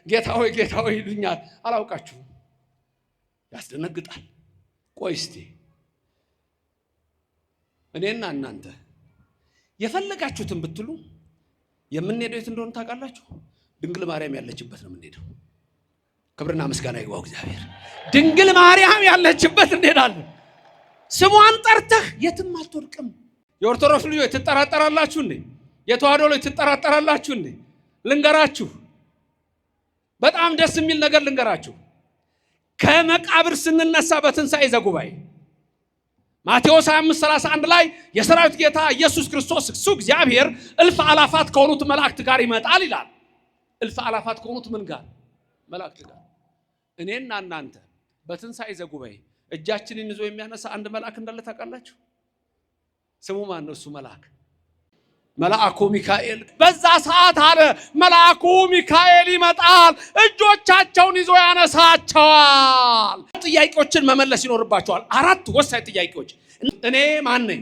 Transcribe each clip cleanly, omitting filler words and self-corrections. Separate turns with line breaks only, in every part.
ጌታ ሆይ ይሉኛል፣ አላውቃችሁም። ያስደነግጣል። ቆይ እስቲ እኔና እናንተ የፈለጋችሁትን ብትሉ የምንሄደው የት እንደሆነ ታውቃላችሁ? ድንግል ማርያም ያለችበት ነው የምንሄደው። ክብርና ምስጋና ይግባው እግዚአብሔር። ድንግል ማርያም ያለችበት እንሄዳለን። ስሟን ጠርተህ የትም አትወድቅም። የኦርቶዶክስ ልጆች ትጠራጠራላችሁ እንዴ? የተዋህዶ ልጆች ትጠራጠራላችሁ እንዴ? ልንገራችሁ፣ በጣም ደስ የሚል ነገር ልንገራችሁ። ከመቃብር ስንነሳ በትንሣኤ ዘጉባኤ ማቴዎስ 25:31 ላይ የሰራዊት ጌታ ኢየሱስ ክርስቶስ እሱ እግዚአብሔር እልፍ አላፋት ከሆኑት መላእክት ጋር ይመጣል ይላል። እልፍ አላፋት ከሆኑት ምን ጋር? መላእክት ጋር። እኔና እናንተ በትንሣኤ ዘጉባኤ እጃችንን ይዞ የሚያነሳ አንድ መልአክ እንዳለ ታውቃላችሁ? ስሙ ማን ነው? እሱ መልአኩ ሚካኤል። በዛ ሰዓት አለ መልአኩ ሚካኤል ይመጣል፣ እጆቻቸውን ይዞ ያነሳቸዋል። ጥያቄዎችን መመለስ ይኖርባቸዋል። 4 ወሳኝ ጥያቄዎች። እኔ ማን ነኝ?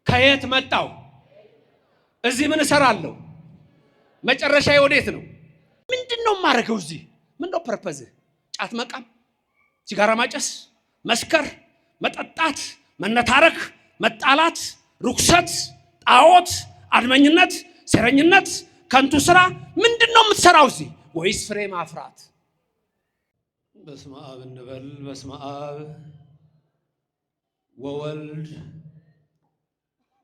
ከየት መጣው? እዚህ ምን እሰራለሁ? መጨረሻዬ ወዴት ነው? ምንድነው የማደርገው እዚህ? ምንድነው ፐርፐዝህ? ጫት መቃም፣ ሲጋራ ማጨስ፣ መስከር፣ መጠጣት፣ መነታረክ፣ መጣላት፣ ርኩሰት፣ ጣዖት፣ አድመኝነት፣ ሴረኝነት፣ ከንቱ ስራ ምንድነው የምትሰራው እዚህ? ወይስ ፍሬ ማፍራት? በስመ አብ እንበል። በስመ አብ ወወልድ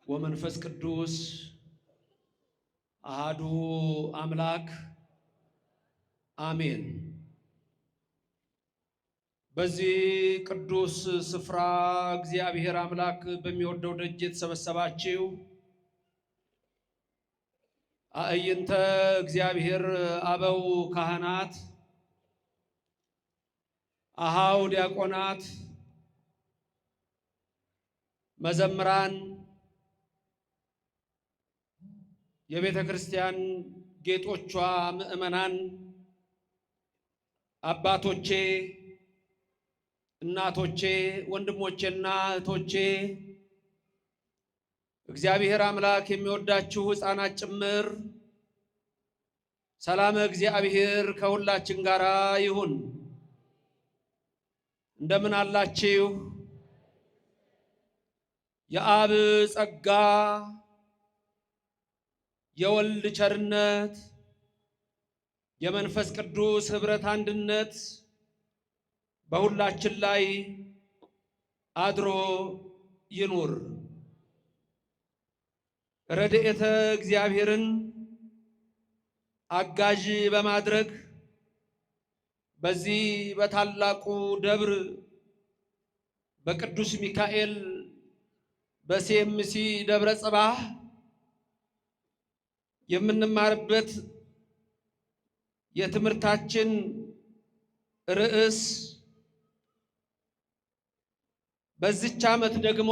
ወመንፈስ ቅዱስ አሐዱ አምላክ አሜን። በዚህ ቅዱስ ስፍራ እግዚአብሔር አምላክ በሚወደው ደጅ የተሰበሰባችሁ አእይንተ እግዚአብሔር አበው ካህናት፣ አሃው ዲያቆናት፣ መዘምራን፣ የቤተ ክርስቲያን ጌጦቿ ምእመናን፣ አባቶቼ፣ እናቶቼ፣ ወንድሞቼና እህቶቼ፣ እግዚአብሔር አምላክ የሚወዳችሁ ሕፃናት ጭምር ሰላም እግዚአብሔር ከሁላችን ጋር ይሁን። እንደምን አላችሁ? የአብ ጸጋ የወልድ ቸርነት የመንፈስ ቅዱስ ኅብረት አንድነት በሁላችን ላይ አድሮ ይኑር። ረድኤተ እግዚአብሔርን አጋዥ በማድረግ በዚህ በታላቁ ደብር በቅዱስ ሚካኤል በሲኤምሲ ደብረ ጽባህ የምንማርበት የትምህርታችን ርዕስ በዚች ዓመት ደግሞ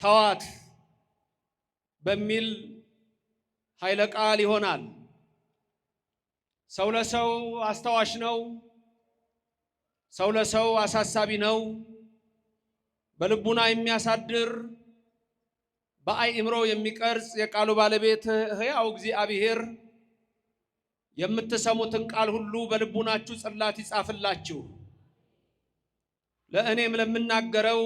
ተዋት በሚል ኃይለ ቃል ይሆናል። ሰው ለሰው አስታዋሽ ነው። ሰው ለሰው አሳሳቢ ነው። በልቡና የሚያሳድር በአእምሮ የሚቀርጽ የቃሉ ባለቤት ሕያው እግዚአብሔር የምትሰሙትን ቃል ሁሉ በልቡናችሁ ጽላት ይጻፍላችሁ። ለእኔም ለምናገረው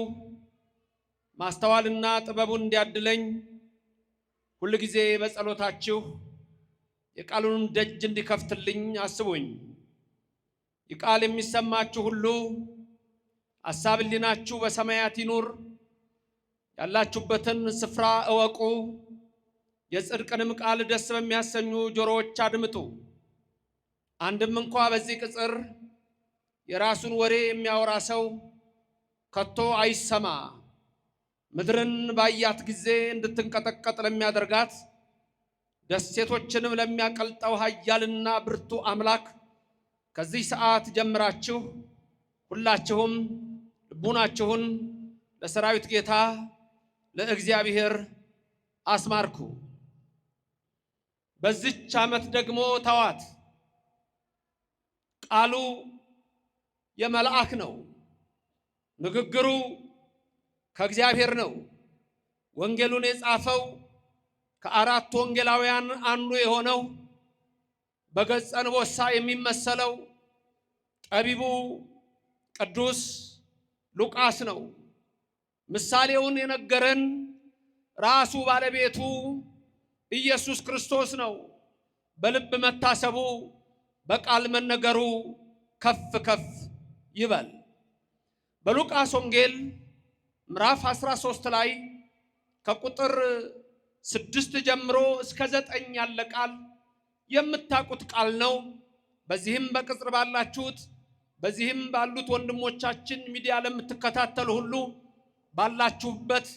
ማስተዋልና ጥበቡን እንዲያድለኝ ሁሉ ጊዜ በጸሎታችሁ የቃሉን ደጅ እንዲከፍትልኝ አስቡኝ። የቃል የሚሰማችሁ ሁሉ ሐሳብ ሕሊናችሁ በሰማያት ይኑር። ያላችሁበትን ስፍራ እወቁ። የጽድቅንም ቃል ደስ በሚያሰኙ ጆሮዎች አድምጡ። አንድም እንኳ በዚህ ቅጽር የራሱን ወሬ የሚያወራ ሰው ከቶ አይሰማ። ምድርን ባያት ጊዜ እንድትንቀጠቀጥ ለሚያደርጋት ደሴቶችንም ለሚያቀልጠው ኃያልና ብርቱ አምላክ ከዚህ ሰዓት ጀምራችሁ ሁላችሁም ልቡናችሁን ለሰራዊት ጌታ ለእግዚአብሔር አስማርኩ። በዚች ዓመት ደግሞ ተዋት። ቃሉ የመልአክ ነው። ንግግሩ ከእግዚአብሔር ነው። ወንጌሉን የጻፈው ከአራት ወንጌላውያን አንዱ የሆነው በገጸ ንቦሳ የሚመሰለው ጠቢቡ ቅዱስ ሉቃስ ነው። ምሳሌውን የነገረን ራሱ ባለቤቱ ኢየሱስ ክርስቶስ ነው። በልብ መታሰቡ በቃል መነገሩ ከፍ ከፍ ይበል። በሉቃስ ወንጌል ምዕራፍ 13 ላይ ከቁጥር 6 ጀምሮ እስከ 9 ያለ ቃል የምታውቁት ቃል ነው። በዚህም በቅጽር ባላችሁት በዚህም ባሉት ወንድሞቻችን ሚዲያ ለምትከታተሉ ሁሉ ባላችሁበት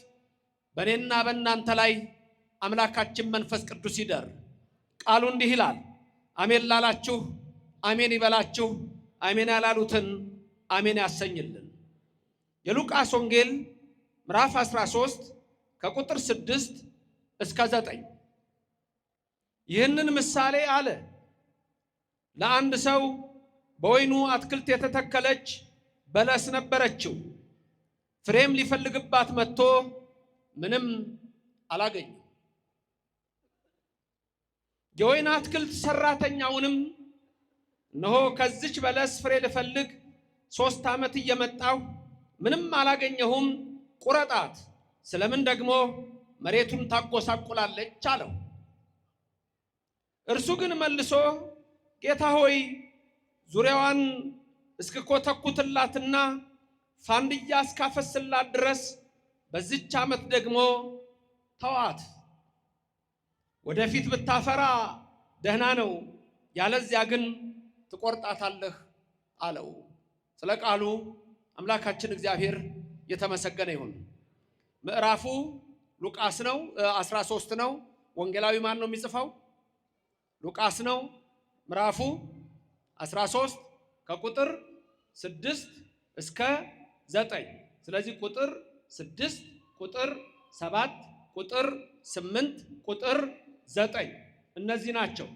በእኔና በእናንተ ላይ አምላካችን መንፈስ ቅዱስ ይደር። ቃሉ እንዲህ ይላል። አሜን ላላችሁ አሜን ይበላችሁ፣ አሜን ያላሉትን አሜን ያሰኝልን። የሉቃስ ወንጌል ምዕራፍ 13 ከቁጥር 6 እስከ 9 ይህንን ምሳሌ አለ። ለአንድ ሰው በወይኑ አትክልት የተተከለች በለስ ነበረችው። ፍሬም ሊፈልግባት መጥቶ ምንም አላገኘም። የወይን አትክልት ሰራተኛውንም እነሆ ከዚች በለስ ፍሬ ልፈልግ 3 ዓመት እየመጣሁ ምንም አላገኘሁም፣ ቁረጣት፣ ስለምን ደግሞ መሬቱን ታጎሳቁላለች አለው። እርሱ ግን መልሶ ጌታ ሆይ ዙሪያዋን እስክኮተኩትላትና ፋንድያ እስካፈስላት ድረስ በዚች ዓመት ደግሞ ተዋት። ወደፊት ብታፈራ ደህና ነው፣ ያለዚያ ግን ትቆርጣታለህ አለው። ስለ ቃሉ አምላካችን እግዚአብሔር የተመሰገነ ይሁን። ምዕራፉ ሉቃስ ነው፣ 13 ነው። ወንጌላዊ ማን ነው የሚጽፈው? ሉቃስ ነው። ምዕራፉ 13 ከቁጥር 6 እስከ 9። ስለዚህ ቁጥር 6 ቁጥር 7 ቁጥር 8 ቁጥር 9 እነዚህ ናቸው።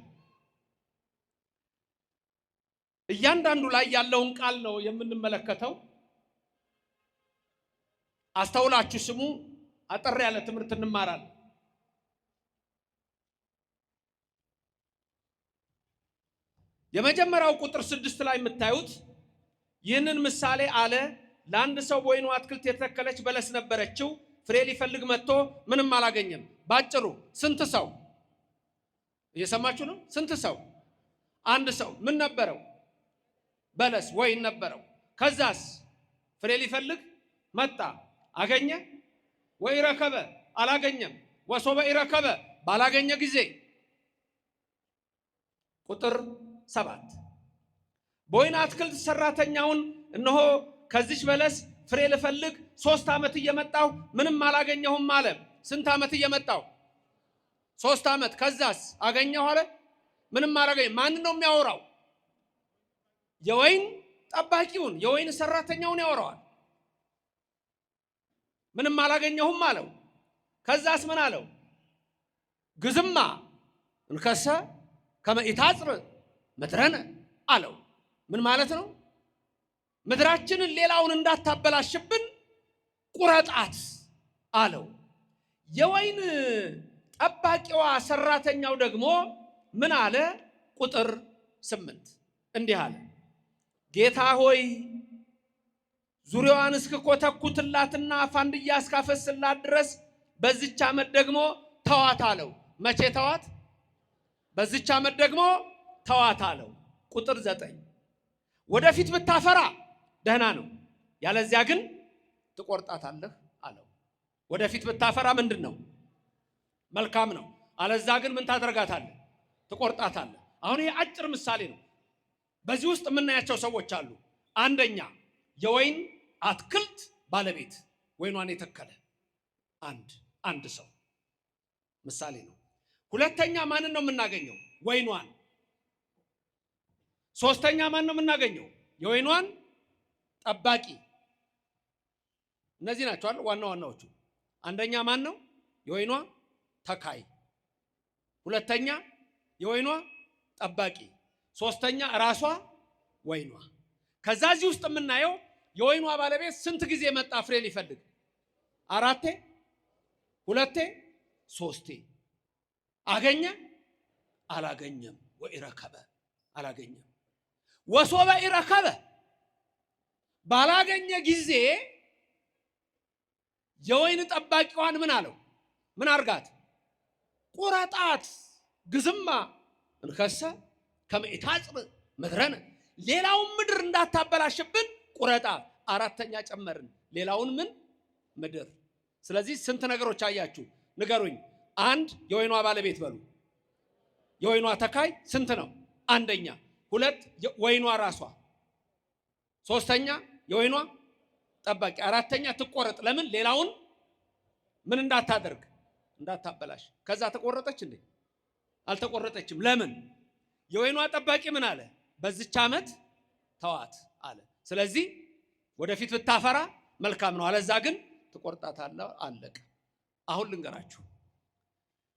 እያንዳንዱ ላይ ያለውን ቃል ነው የምንመለከተው። አስተውላችሁ ስሙ። አጠር ያለ ትምህርት እንማራለን። የመጀመሪያው ቁጥር 6 ላይ የምታዩት ይህንን ምሳሌ አለ። ለአንድ ሰው በወይኑ አትክልት የተተከለች በለስ ነበረችው። ፍሬ ሊፈልግ መጥቶ ምንም አላገኘም። ባጭሩ ስንት ሰው እየሰማችሁ ነው? ስንት ሰው? አንድ ሰው ምን ነበረው? በለስ ወይን ነበረው። ከዛስ ፍሬ ሊፈልግ መጣ። አገኘ ወይ? ረከበ? አላገኘም። ወሶበ ይረከበ? ባላገኘ ጊዜ ቁጥር 7 በወይን አትክልት ሰራተኛውን እነሆ ከዚች በለስ ፍሬ ልፈልግ 3 ዓመት እየመጣሁ ምንም አላገኘሁም አለ። ስንት ዓመት እየመጣሁ? 3 ዓመት። ከዛስ አገኘሁ አለ? ምንም አላገኘም። ማን ነው የሚያወራው? የወይን ጠባቂውን የወይን ሰራተኛውን ያወራዋል። ምንም አላገኘሁም አለው። ከዛስ ምን አለው? ግዝማ እንከሰ ከመ ኢታጽር ምድረነ አለው። ምን ማለት ነው? ምድራችንን ሌላውን እንዳታበላሽብን ቁረጣት አለው። የወይን ጠባቂዋ ሰራተኛው ደግሞ ምን አለ? ቁጥር 8 እንዲህ አለ፣ ጌታ ሆይ ዙሪያዋን እስክኮተኩትላትና ፋንድያ እስካፈስላት ድረስ በዚች ዓመት ደግሞ ተዋት አለው። መቼ ተዋት? በዚች ዓመት ደግሞ ተዋት አለው። ቁጥር 9 ወደፊት ብታፈራ ደህና ነው፣ ያለዚያ ግን ትቆርጣታለህ አለው። ወደፊት ብታፈራ ምንድን ነው? መልካም ነው። አለዛ ግን ምን ታደርጋታለህ? ትቆርጣታለህ። አሁን ይሄ አጭር ምሳሌ ነው። በዚህ ውስጥ የምናያቸው ሰዎች አሉ። የወይን አትክልት ባለቤት ወይኗን የተከለ አንድ ሰው ምሳሌ ነው። ሁለተኛ ማንን ነው የምናገኘው? ወይኗን። ሶስተኛ ማን ነው የምናገኘው? የወይኗን ጠባቂ። እነዚህ ናቸው አይደል ዋና ዋናዎቹ። አንደኛ ማን ነው? የወይኗ ተካይ። ሁለተኛ የወይኗ ጠባቂ። ሶስተኛ ራሷ ወይኗ። ከዛዚህ ውስጥ የምናየው የወይኗ ባለቤት ስንት ጊዜ መጣ ፍሬ ሊፈልግ? 4 2 3 አገኘ? አላገኘም። ወኢረከበ አላገኘም። ወሶበ ኢረከበ ባላገኘ ጊዜ የወይን ጠባቂዋን ምን አለው? ምን አርጋት? ቁረጣት። ግዝማ እንከሰ ከመኢታጽብ ምድረን ሌላውን ምድር እንዳታበላሽብን ቁረጣት። አራተኛ ጨመርን፣ ሌላውን ምን ምድር። ስለዚህ ስንት ነገሮች አያችሁ? ንገሩኝ። አንድ የወይኗ ባለቤት በሉ። የወይኗ ተካይ ስንት ነው? አንደኛ። ሁለት ወይኗ ራሷ። ሶስተኛ የወይኗ ጠባቂ። አራተኛ ትቆረጥ። ለምን? ሌላውን ምን እንዳታደርግ፣ እንዳታበላሽ። ከዛ ተቆረጠች እንዴ? አልተቆረጠችም። ለምን? የወይኗ ጠባቂ ምን አለ? በዚች ዓመት ተዋት አለ። ስለዚህ ወደፊት ብታፈራ መልካም ነው፣ አለዛ ግን ትቆርጣታለህ። አለቀ። አሁን ልንገራችሁ።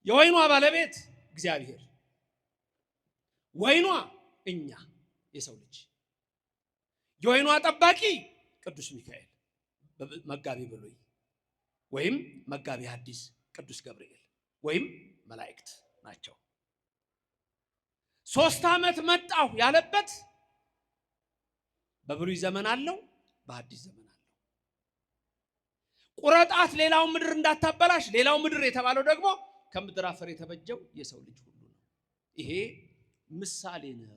የወይኗ ባለቤት እግዚአብሔር፣ ወይኗ እኛ የሰው ልጅ፣ የወይኗ ጠባቂ ቅዱስ ሚካኤል መጋቢ ብሉይ ወይም መጋቢ ሐዲስ ቅዱስ ገብርኤል ወይም መላእክት ናቸው። 3 ዓመት መጣሁ ያለበት በብሉይ ዘመን አለው፣ በሐዲስ ዘመን አለው። ቁረጣት ሌላው ምድር እንዳታበላሽ። ሌላው ምድር የተባለው ደግሞ ከምድር አፈር የተበጀው የሰው ልጅ ሁሉ ነው። ይሄ ምሳሌ ነው።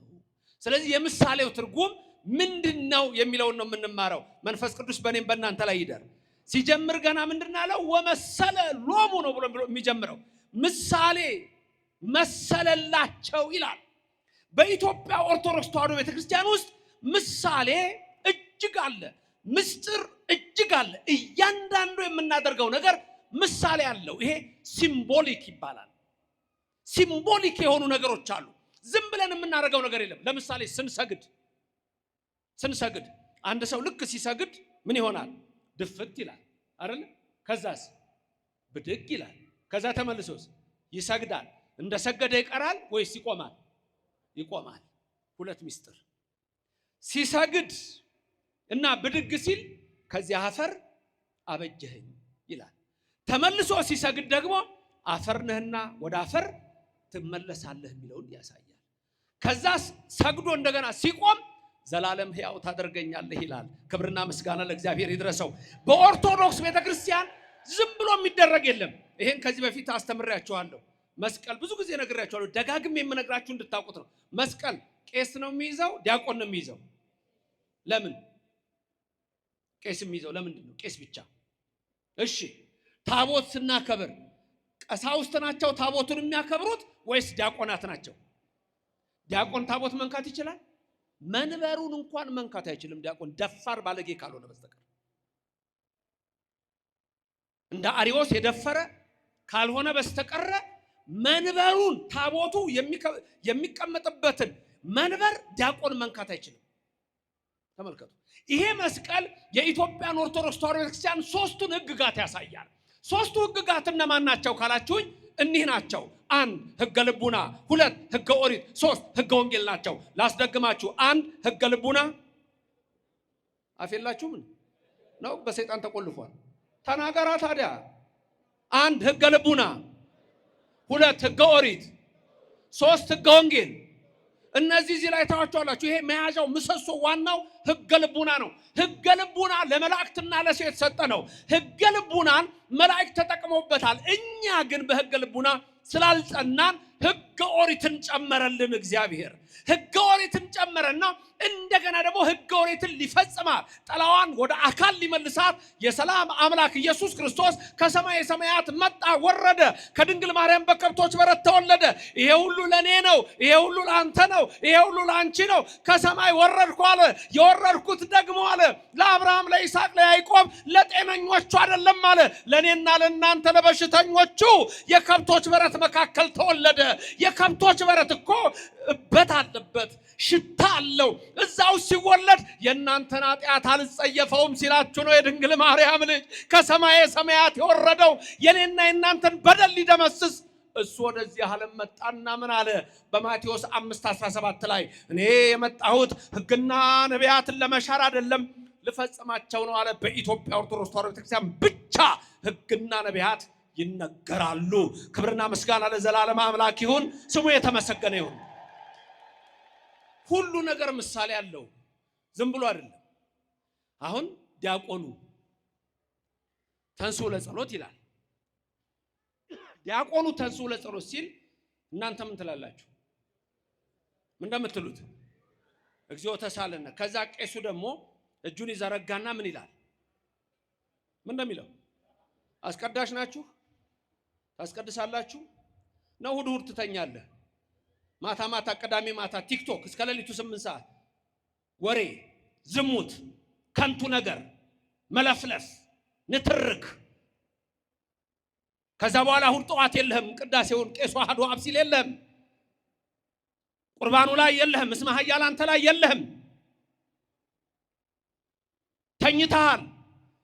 ስለዚህ የምሳሌው ትርጉም ምንድነው የሚለውን ነው የምንማረው። መንፈስ ቅዱስ በእኔም በእናንተ ላይ ይደር። ሲጀምር ገና ምንድን አለው? ወመሰለ ሎሙ ነው ብሎ የሚጀምረው። ምሳሌ መሰለላቸው ይላል። በኢትዮጵያ ኦርቶዶክስ ተዋሕዶ ቤተክርስቲያን ውስጥ ምሳሌ እጅግ አለ፣ ምስጢር እጅግ አለ። እያንዳንዱ የምናደርገው ነገር ምሳሌ አለው። ይሄ ሲምቦሊክ ይባላል። ሲምቦሊክ የሆኑ ነገሮች አሉ። ዝም ብለን የምናደርገው ነገር የለም። ለምሳሌ ስንሰግድ አንድ ሰው ልክ ሲሰግድ ምን ይሆናል? ድፍት ይላል አይደል? ከዛስ ብድግ ይላል። ከዛ ተመልሶስ ይሰግዳል። እንደሰገደ ይቀራል ወይስ ይቆማል? ይቆማል። ሁለት ምስጢር። ሲሰግድ እና ብድግ ሲል ከዚያ አፈር አበጀኸኝ ይላል። ተመልሶ ሲሰግድ ደግሞ አፈር ነህና ወደ አፈር ትመለሳለህ የሚለውን ያሳያል። ከዛ ሰግዶ እንደገና ሲቆም ዘላለም ሕያው ታደርገኛለህ ይላል። ክብርና ምስጋና ለእግዚአብሔር ይድረሰው። በኦርቶዶክስ ቤተክርስቲያን ዝም ብሎ የሚደረግ የለም። ይሄን ከዚህ በፊት አስተምሬያችኋለሁ። መስቀል ብዙ ጊዜ ነግሬያችኋለሁ። ደጋግሜ የምነግራችሁ እንድታውቁት ነው። መስቀል ቄስ ነው የሚይዘው? ዲያቆን ነው የሚይዘው? ለምን ቄስ የሚይዘው ለምንድን ነው? ቄስ ብቻ። እሺ ታቦት ስናከብር ቀሳውስት ናቸው ታቦቱን የሚያከብሩት ወይስ ዲያቆናት ናቸው? ዲያቆን ታቦት መንካት ይችላል? መንበሩን እንኳን መንካት አይችልም ዲያቆን፣ ደፋር ባለጌ ካልሆነ በስተቀር። እንደ አሪዎስ የደፈረ ካልሆነ በስተቀር መንበሩን ታቦቱ የሚቀመጥበትን መንበር ዲያቆን መንካት አይችልም። ተመልከቱ። ይሄ መስቀል የኢትዮጵያን ኦርቶዶክስ ተዋሕዶ ቤተክርስቲያን 3ቱን ሕግጋት ያሳያል። 3ቱ ሕግጋት እነማን ናቸው ካላችሁኝ እኒህ ናቸው። 1 ሕገ ልቡና፣ 2 ሕገ ኦሪት፣ 3 ሕገ ወንጌል ናቸው። ላስደግማችሁ። 1 ሕገ ልቡና አፌላችሁም ነው በሰይጣን ተቆልፏል። ተናገራ ታዲያ። 1 ሕገ ልቡና፣ 2 ሕገ ኦሪት፣ 3 ሕገ ወንጌል። እነዚህ እዚህ ላይ ታዋቸዋላችሁ። ይሄ መያዣው ምሰሶ ዋናው ሕገ ልቡና ነው። ሕገ ልቡና ለመላእክትና ለሰው የተሰጠ ነው። ሕገ ልቡናን መላእክት ተጠቅመውበታል። እኛ ግን በሕገ ልቡና ስላልጸናን ሕገ ኦሪትን ጨመረልን እግዚአብሔር። ሕገ ኦሪትን ጨመረና እንደገና ደግሞ ሕገ ኦሪትን ሊፈጽማት ጠላዋን ወደ አካል ሊመልሳት የሰላም አምላክ ኢየሱስ ክርስቶስ ከሰማይ ሰማያት መጣ ወረደ። ከድንግል ማርያም በከብቶች በረት ተወለደ። ይሄ ሁሉ ለኔ ነው፣ ይሄ ሁሉ ለአንተ ነው፣ ይሄ ሁሉ ለአንቺ ነው። ከሰማይ ወረድኩ አለ። የወረድኩት ደግሞ አለ ለአብርሃም፣ ለይስሐቅ፣ ለያዕቆብ ለጤነኞቹ አይደለም አለ፣ ለኔና ለእናንተ ለበሽተኞቹ። የከብቶች በረት መካከል ተወለደ። የከብቶች በረት እኮ እበት አለበት፣ ሽታ አለው። እዛው ሲወለድ የእናንተን ኃጢአት አልጸየፈውም ሲላችሁ ነው የድንግል ማርያም ልጅ ከሰማየ ሰማያት የወረደው የኔና የእናንተን በደል ሊደመስስ እሱ ወደዚህ ዓለም መጣና ምን አለ? በማቴዎስ 5:17 ላይ እኔ የመጣሁት ሕግና ነቢያትን ለመሻር አይደለም ልፈጽማቸው ነው አለ። በኢትዮጵያ ኦርቶዶክስ ተዋሕዶ ቤተክርስቲያን ብቻ ሕግና ነቢያት ይነገራሉ። ክብርና ምስጋና ለዘላለም አምላክ ይሁን፣ ስሙ የተመሰገነ ይሁን። ሁሉ ነገር ምሳሌ አለው። ዝም ብሎ አይደለም። አሁን ዲያቆኑ ተንሥኡ ለጸሎት ይላል። ዲያቆኑ ተንሥኡ ለጸሎት ሲል እናንተ ምን ትላላችሁ? ምን እንደምትሉት እግዚኦ ተሳለነ። ከዛ ቄሱ ደግሞ እጁን ይዘረጋና ምን ይላል? ምን እንደሚለው አስቀዳሽ ናችሁ ታስቀድሳላችሁ ነው? እሑድ እሑድ ትተኛለህ፣ ማታ ማታ ቅዳሜ ማታ ቲክቶክ እስከ ሌሊቱ 8 ሰዓት ወሬ፣ ዝሙት፣ ከንቱ ነገር መለፍለፍ፣ ንትርክ። ከዛ በኋላ እሑድ ጠዋት የለህም፣ ቅዳሴውን ቄሱ አሐዱ አብ ሲል የለህም፣ ቁርባኑ ላይ የለህም፣ እስመ ኃያል አንተ ላይ የለህም፣ ተኝተሃል።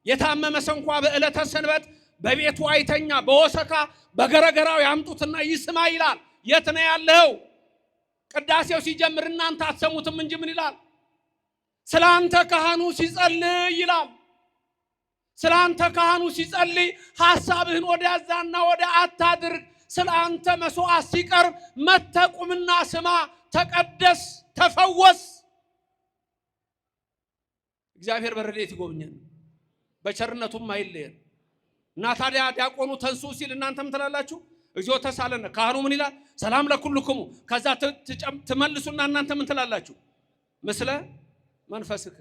የታመመ ሰው እንኳ በዕለተ ሰንበት በቤቱ አይተኛ፣ በወሰካ በገረገራው ያምጡትና ይስማ ይላል። የት ነው ያለው? ቅዳሴው ሲጀምር እናንተ አትሰሙትም እንጂ ምን ይላል? ስላንተ ካህኑ ሲጸልይ ይላል። ስላንተ ካህኑ ሲጸልይ ሐሳብህን ወዲያዛና ወደ አታድርግ። ስላንተ መስዋዕት ሲቀርብ መተቁምና ስማ፣ ተቀደስ፣ ተፈወስ። እግዚአብሔር በረድኤት ይጎብኘን፣ በቸርነቱም አይለየን። እና ታዲያ ዲያቆኑ ተንሥኡ ሲል እናንተ ምን ትላላችሁ? እግዚኦ ተሳለነ። ካህኑ ምን ይላል? ሰላም ለኩልክሙ። ከዛ ትመልሱና እናንተ ምን ትላላችሁ? ምስለ መንፈስከ።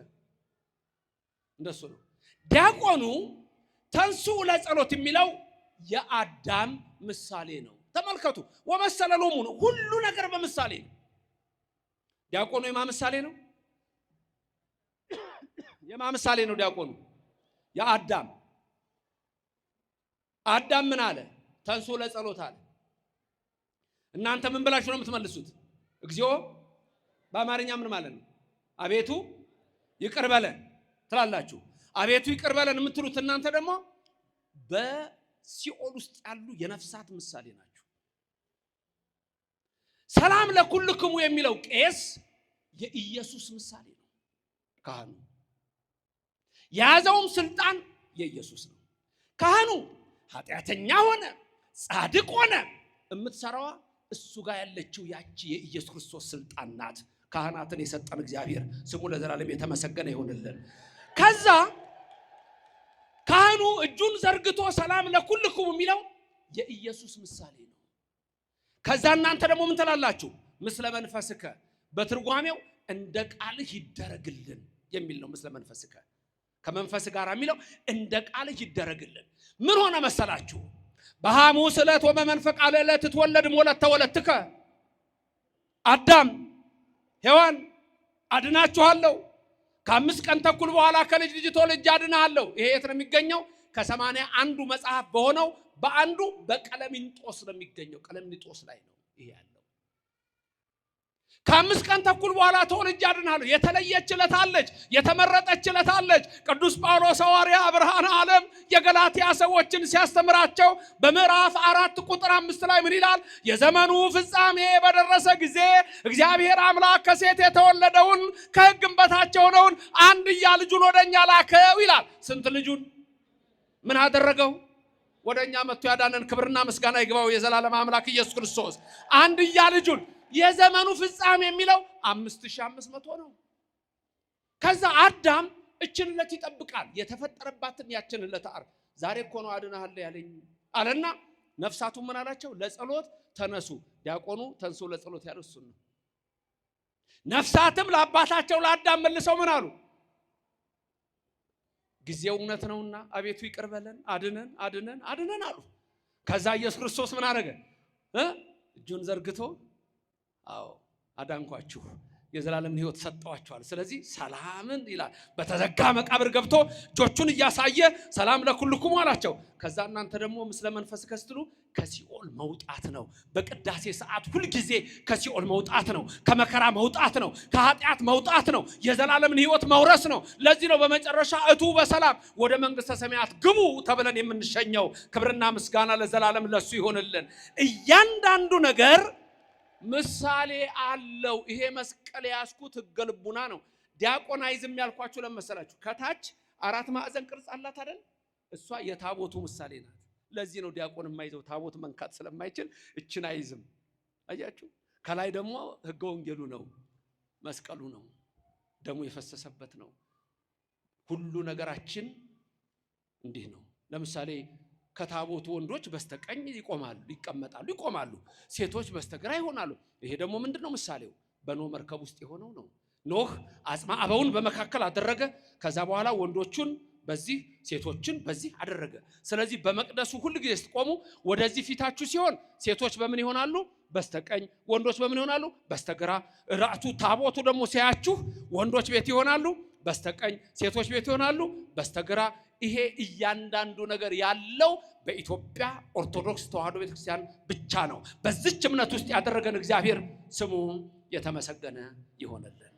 እንደሱ ነው። ዲያቆኑ ተንሥኡ ለጸሎት የሚለው የአዳም ምሳሌ ነው። ተመልከቱ፣ ወመሰለ ሎሙ ነው። ሁሉ ነገር በምሳሌ ነው። ዲያቆኑ የማ ምሳሌ ነው? የማ ምሳሌ ነው ዲያቆኑ? የአዳም። አዳም ምን አለ? ተንሥኡ ለጸሎት አለ። እናንተ ምን ብላችሁ ነው የምትመልሱት? እግዚኦ በአማርኛ ምን ማለት ነው? አቤቱ ይቅር በለን ትላላችሁ። አቤቱ ይቅር በለን የምትሉት እናንተ ደግሞ በሲኦል ውስጥ ያሉ የነፍሳት ምሳሌ ናችሁ። ሰላም ለኩልክሙ የሚለው ቄስ የኢየሱስ ምሳሌ ነው። ካህኑ የያዘውም ስልጣን የኢየሱስ ነው። ካህኑ ኃጢአተኛ ሆነ ጻድቅ ሆነ የምትሰራዋ እሱ ጋር ያለችው ያቺ የኢየሱስ ክርስቶስ ስልጣን ናት። ካህናትን የሰጠን እግዚአብሔር ስሙ ለዘላለም የተመሰገነ ይሁንልን። ከዛ ካህኑ እጁን ዘርግቶ ሰላም ለኩልክሙ የሚለው የኢየሱስ ምሳሌ ነው። ከዛ እናንተ ደግሞ ምን ትላላችሁ? ምስለ መንፈስከ። በትርጓሜው እንደ ቃልህ ይደረግልን የሚል ነው። ምስለ መንፈስከ ከመንፈስ ጋር የሚለው እንደ ቃልህ ይደረግልን። ምን ሆነ መሰላችሁ? በሐሙስ ዕለት ወበመንፈቅ ዕለት ትወለድ ሞለተ ወለትከ። አዳም ሔዋን አድናችኋለሁ፣ ከ5 ቀን ተኩል በኋላ ከልጅ ልጅ ተወልጄ አድናለሁ። ይሄ የት ነው የሚገኘው? ከ81 መጽሐፍ በሆነው በአንዱ በቀለሚንጦስ ነው የሚገኘው። ቀለሚንጦስ ላይ ነው ይሄ ያለው። ከ5 ቀን ተኩል በኋላ ተወልጄ አድናለሁ። የተለየች ዕለት አለች፣ የተመረጠች ዕለት አለች። ቅዱስ ጳውሎስ ሐዋርያ ብርሃነ ዓለም የገላትያ ሰዎችን ሲያስተምራቸው በምዕራፍ 4 ቁጥር 5 ላይ ምን ይላል? የዘመኑ ፍጻሜ በደረሰ ጊዜ እግዚአብሔር አምላክ ከሴት የተወለደውን ከሕግም በታች የሆነውን አንድያ ልጁን ወደኛ ላከው ይላል። ስንት ልጁን ምን አደረገው? ወደኛ መጥቶ ያዳነን ክብርና ምስጋና ይግባው የዘላለም አምላክ ኢየሱስ ክርስቶስ። አንድያ ልጁን የዘመኑ ፍጻሜ የሚለው 5500 ነው። ከዛ አዳም እችን ዕለት ይጠብቃል። የተፈጠረባትን ያችን ዕለት ዓርብ ዛሬ እኮ ነው አድናለሁ ያለኝ አለና ነፍሳቱ ምን አላቸው? ለጸሎት ተነሱ። ዲያቆኑ ተንሥኡ ለጸሎት ያለው እሱ ነው። ነፍሳትም ለአባታቸው ለአዳም መልሰው ምን አሉ? ጊዜው እውነት ነውና አቤቱ ይቅር በለን፣ አድነን አድነን አድነን አሉ። ከዛ ኢየሱስ ክርስቶስ ምን አደረገ? እጁን ዘርግቶ አዎ አዳንኳችሁ፣ የዘላለምን ሕይወት ሰጠዋችኋል። ስለዚህ ሰላምን ይላል። በተዘጋ መቃብር ገብቶ እጆቹን እያሳየ ሰላም ለኩልክሙ አላቸው። ከዛ እናንተ ደግሞ ምስለ መንፈስከ ስትሉ ከሲኦል መውጣት ነው። በቅዳሴ ሰዓት ሁልጊዜ ከሲኦል መውጣት ነው፣ ከመከራ መውጣት ነው፣ ከኃጢአት መውጣት ነው፣ የዘላለምን ሕይወት መውረስ ነው። ለዚህ ነው በመጨረሻ እቱ በሰላም ወደ መንግሥተ ሰማያት ግቡ ተብለን የምንሸኘው። ክብርና ምስጋና ለዘላለም ለሱ ይሆንልን። እያንዳንዱ ነገር ምሳሌ አለው። ይሄ መስቀል ያስኩት ሕገ ልቡና ነው። ዲያቆናይዝም ያልኳችሁ ለመሰላችሁ ከታች 4 ማዕዘን ቅርጽ አላት አይደል? እሷ የታቦቱ ምሳሌ ናት። ለዚህ ነው ዲያቆን የማይዘው፣ ታቦት መንካት ስለማይችል እችን አይዝም። አያችሁ? ከላይ ደግሞ ሕገ ወንጌሉ ነው መስቀሉ ነው፣ ደሙ የፈሰሰበት ነው። ሁሉ ነገራችን እንዲህ ነው። ለምሳሌ ከታቦቱ ወንዶች በስተቀኝ ይቀመጣሉ፣ ሴቶች በስተግራ ይሆናሉ። ይሄ ደግሞ ምንድነው? ምሳሌው በኖህ መርከብ ውስጥ የሆነው ነው። ኖህ አጽማ አበውን በመካከል አደረገ። ከዛ በኋላ ወንዶቹን በዚህ ሴቶችን በዚህ አደረገ። ስለዚህ በመቅደሱ ሁሉ ጊዜ ስትቆሙ ወደዚህ ፊታችሁ ሲሆን ሴቶች በምን ይሆናሉ? በስተቀኝ፣ ወንዶች በምን ይሆናሉ? በስተግራ። ራእቱ ታቦቱ ደግሞ ሲያችሁ ወንዶች ቤት ይሆናሉ በስተቀኝ፣ ሴቶች ቤት ይሆናሉ በስተግራ። ይሄ እያንዳንዱ ነገር ያለው በኢትዮጵያ ኦርቶዶክስ ተዋሕዶ ቤተክርስቲያን ብቻ ነው። በዚች እምነት ውስጥ ያደረገን እግዚአብሔር ስሙ የተመሰገነ ይሆንልን።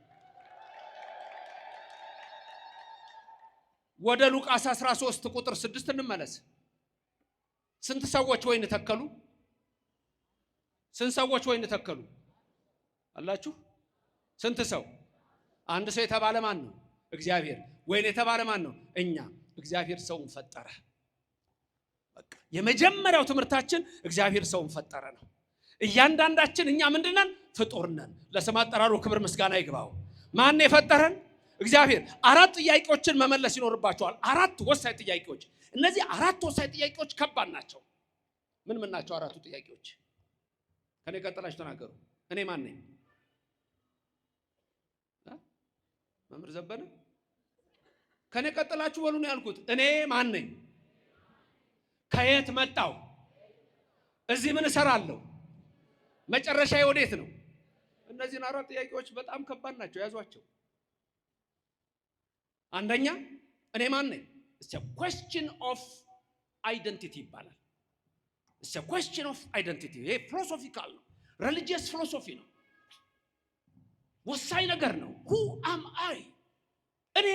ወደ ሉቃስ 13 ቁጥር 6 እንመለስ። ስንት ሰዎች ወይን ተከሉ? ስንት ሰዎች ወይን ተከሉ አላችሁ? ስንት ሰው? አንድ ሰው የተባለ ማን ነው? እግዚአብሔር። ወይን የተባለ ማን ነው? እኛ። እግዚአብሔር ሰውን ፈጠረ። በቃ የመጀመሪያው ትምህርታችን እግዚአብሔር ሰውን ፈጠረ ነው። እያንዳንዳችን እኛ ምንድነን? ፍጡር ነን። ለስም አጠራሩ ክብር ምስጋና ይግባው። ማን የፈጠረን? እግዚአብሔር። አራት ጥያቄዎችን መመለስ ይኖርባቸዋል። አራት ወሳኝ ጥያቄዎች። እነዚህ አራት ወሳኝ ጥያቄዎች ከባድ ናቸው። ምን ናቸው አራቱ ጥያቄዎች? ከኔ ቀጥላችሁ ተናገሩ። እኔ ማን ነኝ? መምህር ዘበነ ከኔ ቀጥላችሁ በሉ ነው ያልኩት። እኔ ማን ነኝ? ከየት መጣው? እዚህ ምን እሰራለሁ? መጨረሻዬ ወዴት ነው? እነዚህን አራት ጥያቄዎች በጣም ከባድ ናቸው። ያዟቸው። አንደኛ እኔ ማን ነኝ? It's a question of identity ይባላል። It's a question of identity። ይሄ ፊሎሶፊካል ነው፣ ሪሊጂየስ ፊሎሶፊ ነው፣ ወሳኝ ነገር ነው። Who am I? እኔ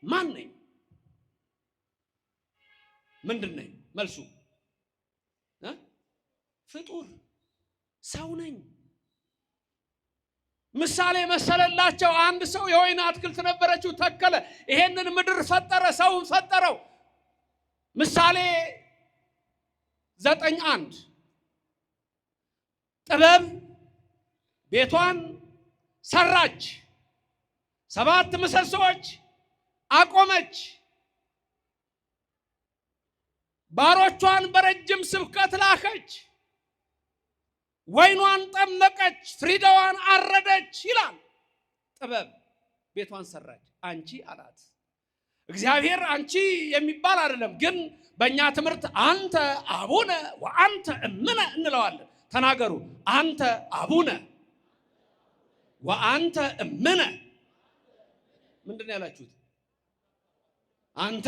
ማን ነኝ? ምንድን ነኝ? መልሱ ፍጡር ሰው ነኝ። ምሳሌ መሰለላቸው። አንድ ሰው የወይን አትክልት ነበረችው፣ ተከለ፣ ይሄንን ምድር ፈጠረ፣ ሰውን ፈጠረው። ምሳሌ 9:1 ጥበብ ቤቷን ሰራች፣ 7 ምሰሶች አቆመች፣ ባሮቿን በረጅም ስብከት ላከች፣ ወይኗን ጠመቀች፣ ፍሪዳዋን አረደች ይላል። ጥበብ ቤቷን ሰራች። አንቺ አላት። እግዚአብሔር አንቺ የሚባል አይደለም፣ ግን በእኛ ትምህርት አንተ አቡነ ወአንተ እምነ እንለዋለን። ተናገሩ። አንተ አቡነ ወአንተ እምነ። ምንድን ነው ያላችሁት? አንተ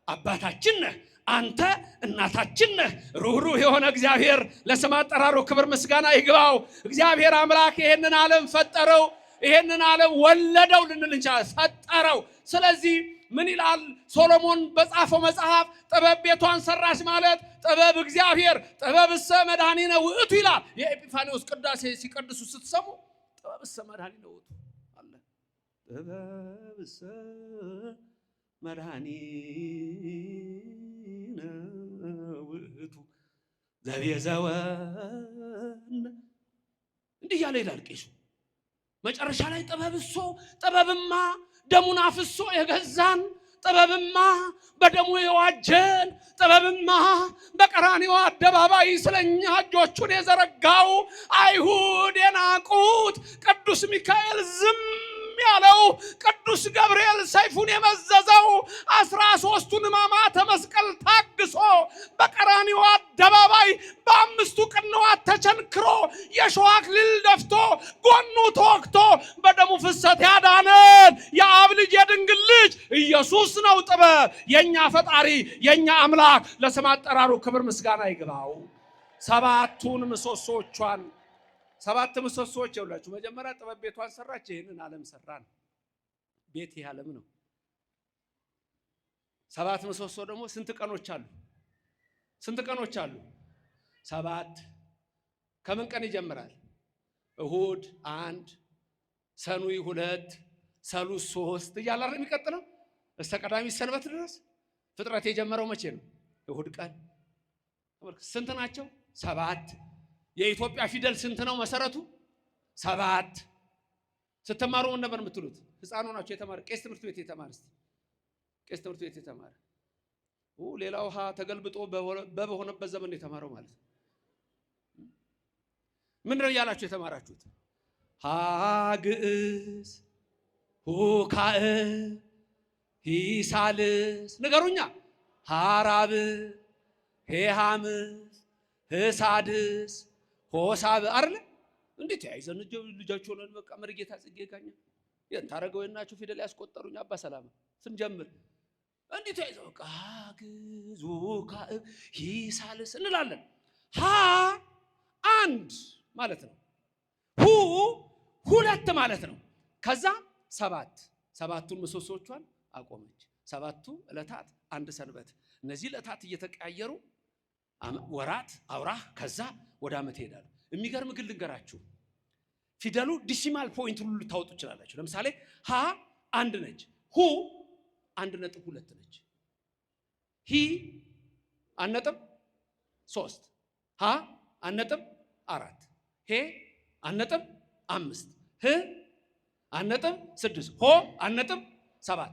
አባታችን ነህ፣ አንተ እናታችን ነህ። ሩህሩህ የሆነ እግዚአብሔር ለስም አጠራሩ ክብር ምስጋና ይግባው። እግዚአብሔር አምላክ ይሄንን ዓለም ፈጠረው፣ ይሄንን ዓለም ወለደው ልንል እንችላለን። ፈጠረው። ስለዚህ ምን ይላል ሶሎሞን በጻፈው መጽሐፍ? ጥበብ ቤቷን ሰራች ማለት ጥበብ እግዚአብሔር ጥበብሰ መድኃኒነ ውእቱ ይላል። የኤጲፋኒዎስ ቅዳሴ ሲቀድሱ ስትሰሙ ጥበብሰ መድኃኒነ ውእቱ አለ። ጥበብሰ መድኃኒነ ውእቱ ዘቤዘወነ እንዲህ ያለ ይላል ቄሱ። መጨረሻ ላይ ጥበብማ ደሙን አፍሶ የገዛን፣ ጥበብማ በደሙ የዋጀን፣ ጥበብማ በቀራንዮ አደባባይ ስለኛ እጆቹን የዘረጋው፣ አይሁድ የናቁት ቅዱስ ሚካኤል ዝም ያለው፣ ቅዱስ ገብርኤል ሰይፉን የመዘዘው፣ 13ቱን ሕማማተ መስቀል ታግሶ በቀራንዮ አደባባይ በ5 ቅንዋት ተቸንክሮ የሾህ አክሊል ደፍቶ ጎኑ ተወግቶ በደሙ ፍሰት ያዳነን የአብ ልጅ የድንግል ልጅ ኢየሱስ ነው። ጥበብ የኛ ፈጣሪ የኛ አምላክ ለስም አጠራሩ ክብር ምስጋና ይግባው። 7ቱን ምሰሶቿን 7 ምሰሶች ይውላችሁ። መጀመሪያ ጥበብ ቤቷን ሰራች፣ ይሄንን ዓለም ሰራን። ቤት ይሄ ዓለም ነው። 7 ምሰሶ ደግሞ ስንት ቀኖች አሉ? ስንት ቀኖች አሉ? 7። ከምን ቀን ይጀምራል? እሁድ 1፣ ሰኑይ 2፣ ሰሉስ 3 እያለ አይደል የሚቀጥለው እስከ ቀዳሚ ሰንበት ድረስ። ፍጥረት የጀመረው መቼ ነው? እሁድ ቀን። ስንት ናቸው? 7። የኢትዮጵያ ፊደል ስንት ነው መሰረቱ? 7። ስትማሩ ምን ነበር የምትሉት? ህፃን ሆናችሁ የተማረ ቄስ ትምህርት ቤት የተማረ እስቲ ቄስ ትምህርት ቤት የተማረ ሌላው ተገልብጦ በሆነበት ዘመን የተማረው ማለት ነው። ምን ነው ያላችሁ የተማራችሁት? ግዕዝ፣ ሁካዕ፣ ሂሳልስ ንገሩኛ። ሐራብ፣ ሄሃምስ፣ ህሳድስ፣ ሆሳብ አይደል? እንዴት ያይዘን ልጃችሁ ሆነን በቃ መርጌታ ጽጌ ጋኛ የታረገው የናችሁ ፊደል ያስቆጠሩኝ አባ ሰላም ስንጀምር እንዴት ያይዘው በቃ ግዕዝ፣ ሁካዕ፣ ሂሳልስ እንላለን። አንድ ማለት ነው። ሁለት ማለት ነው። ከዛ ሰባቱን ምሰሶቿን አቆመች። 7ቱ ዕለታት አንድ ሰንበት። እነዚህ ዕለታት እየተቀያየሩ ወራት አውራህ ከዛ ወደ ዓመት ይሄዳሉ። የሚገርም ግን ልንገራችሁ፣ ፊደሉ ዲሲማል ፖይንት ሁሉ ልታወጡ ይችላላችሁ። ለምሳሌ አንድ ነች፣ 1.2 ነች፣ 1.3፣ 1.4፣ 1.5፣ 1.6፣ 1.7።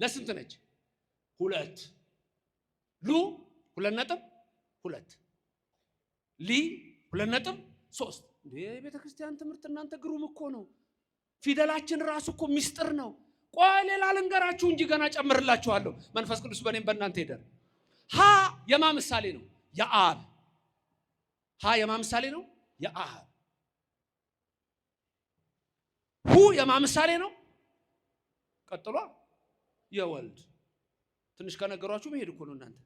ለስንት ነች? 2። 2.2፣ 2.3። የቤተ ክርስቲያን ትምህርት እናንተ ግሩም እኮ ነው። ፊደላችን ራሱ እኮ ሚስጥር ነው። ቆይ ሌላ ልንገራችሁ እንጂ ገና ጨምርላችኋለሁ። መንፈስ ቅዱስ በእኔም በእናንተ ሄደር። የማ ምሳሌ ነው? የአብ። የማ ምሳሌ ነው? የአብ። የማ ምሳሌ ነው? ቀጥሏ የወልድ። ትንሽ ከነገሯችሁ መሄድ እኮ ነው እናንተ።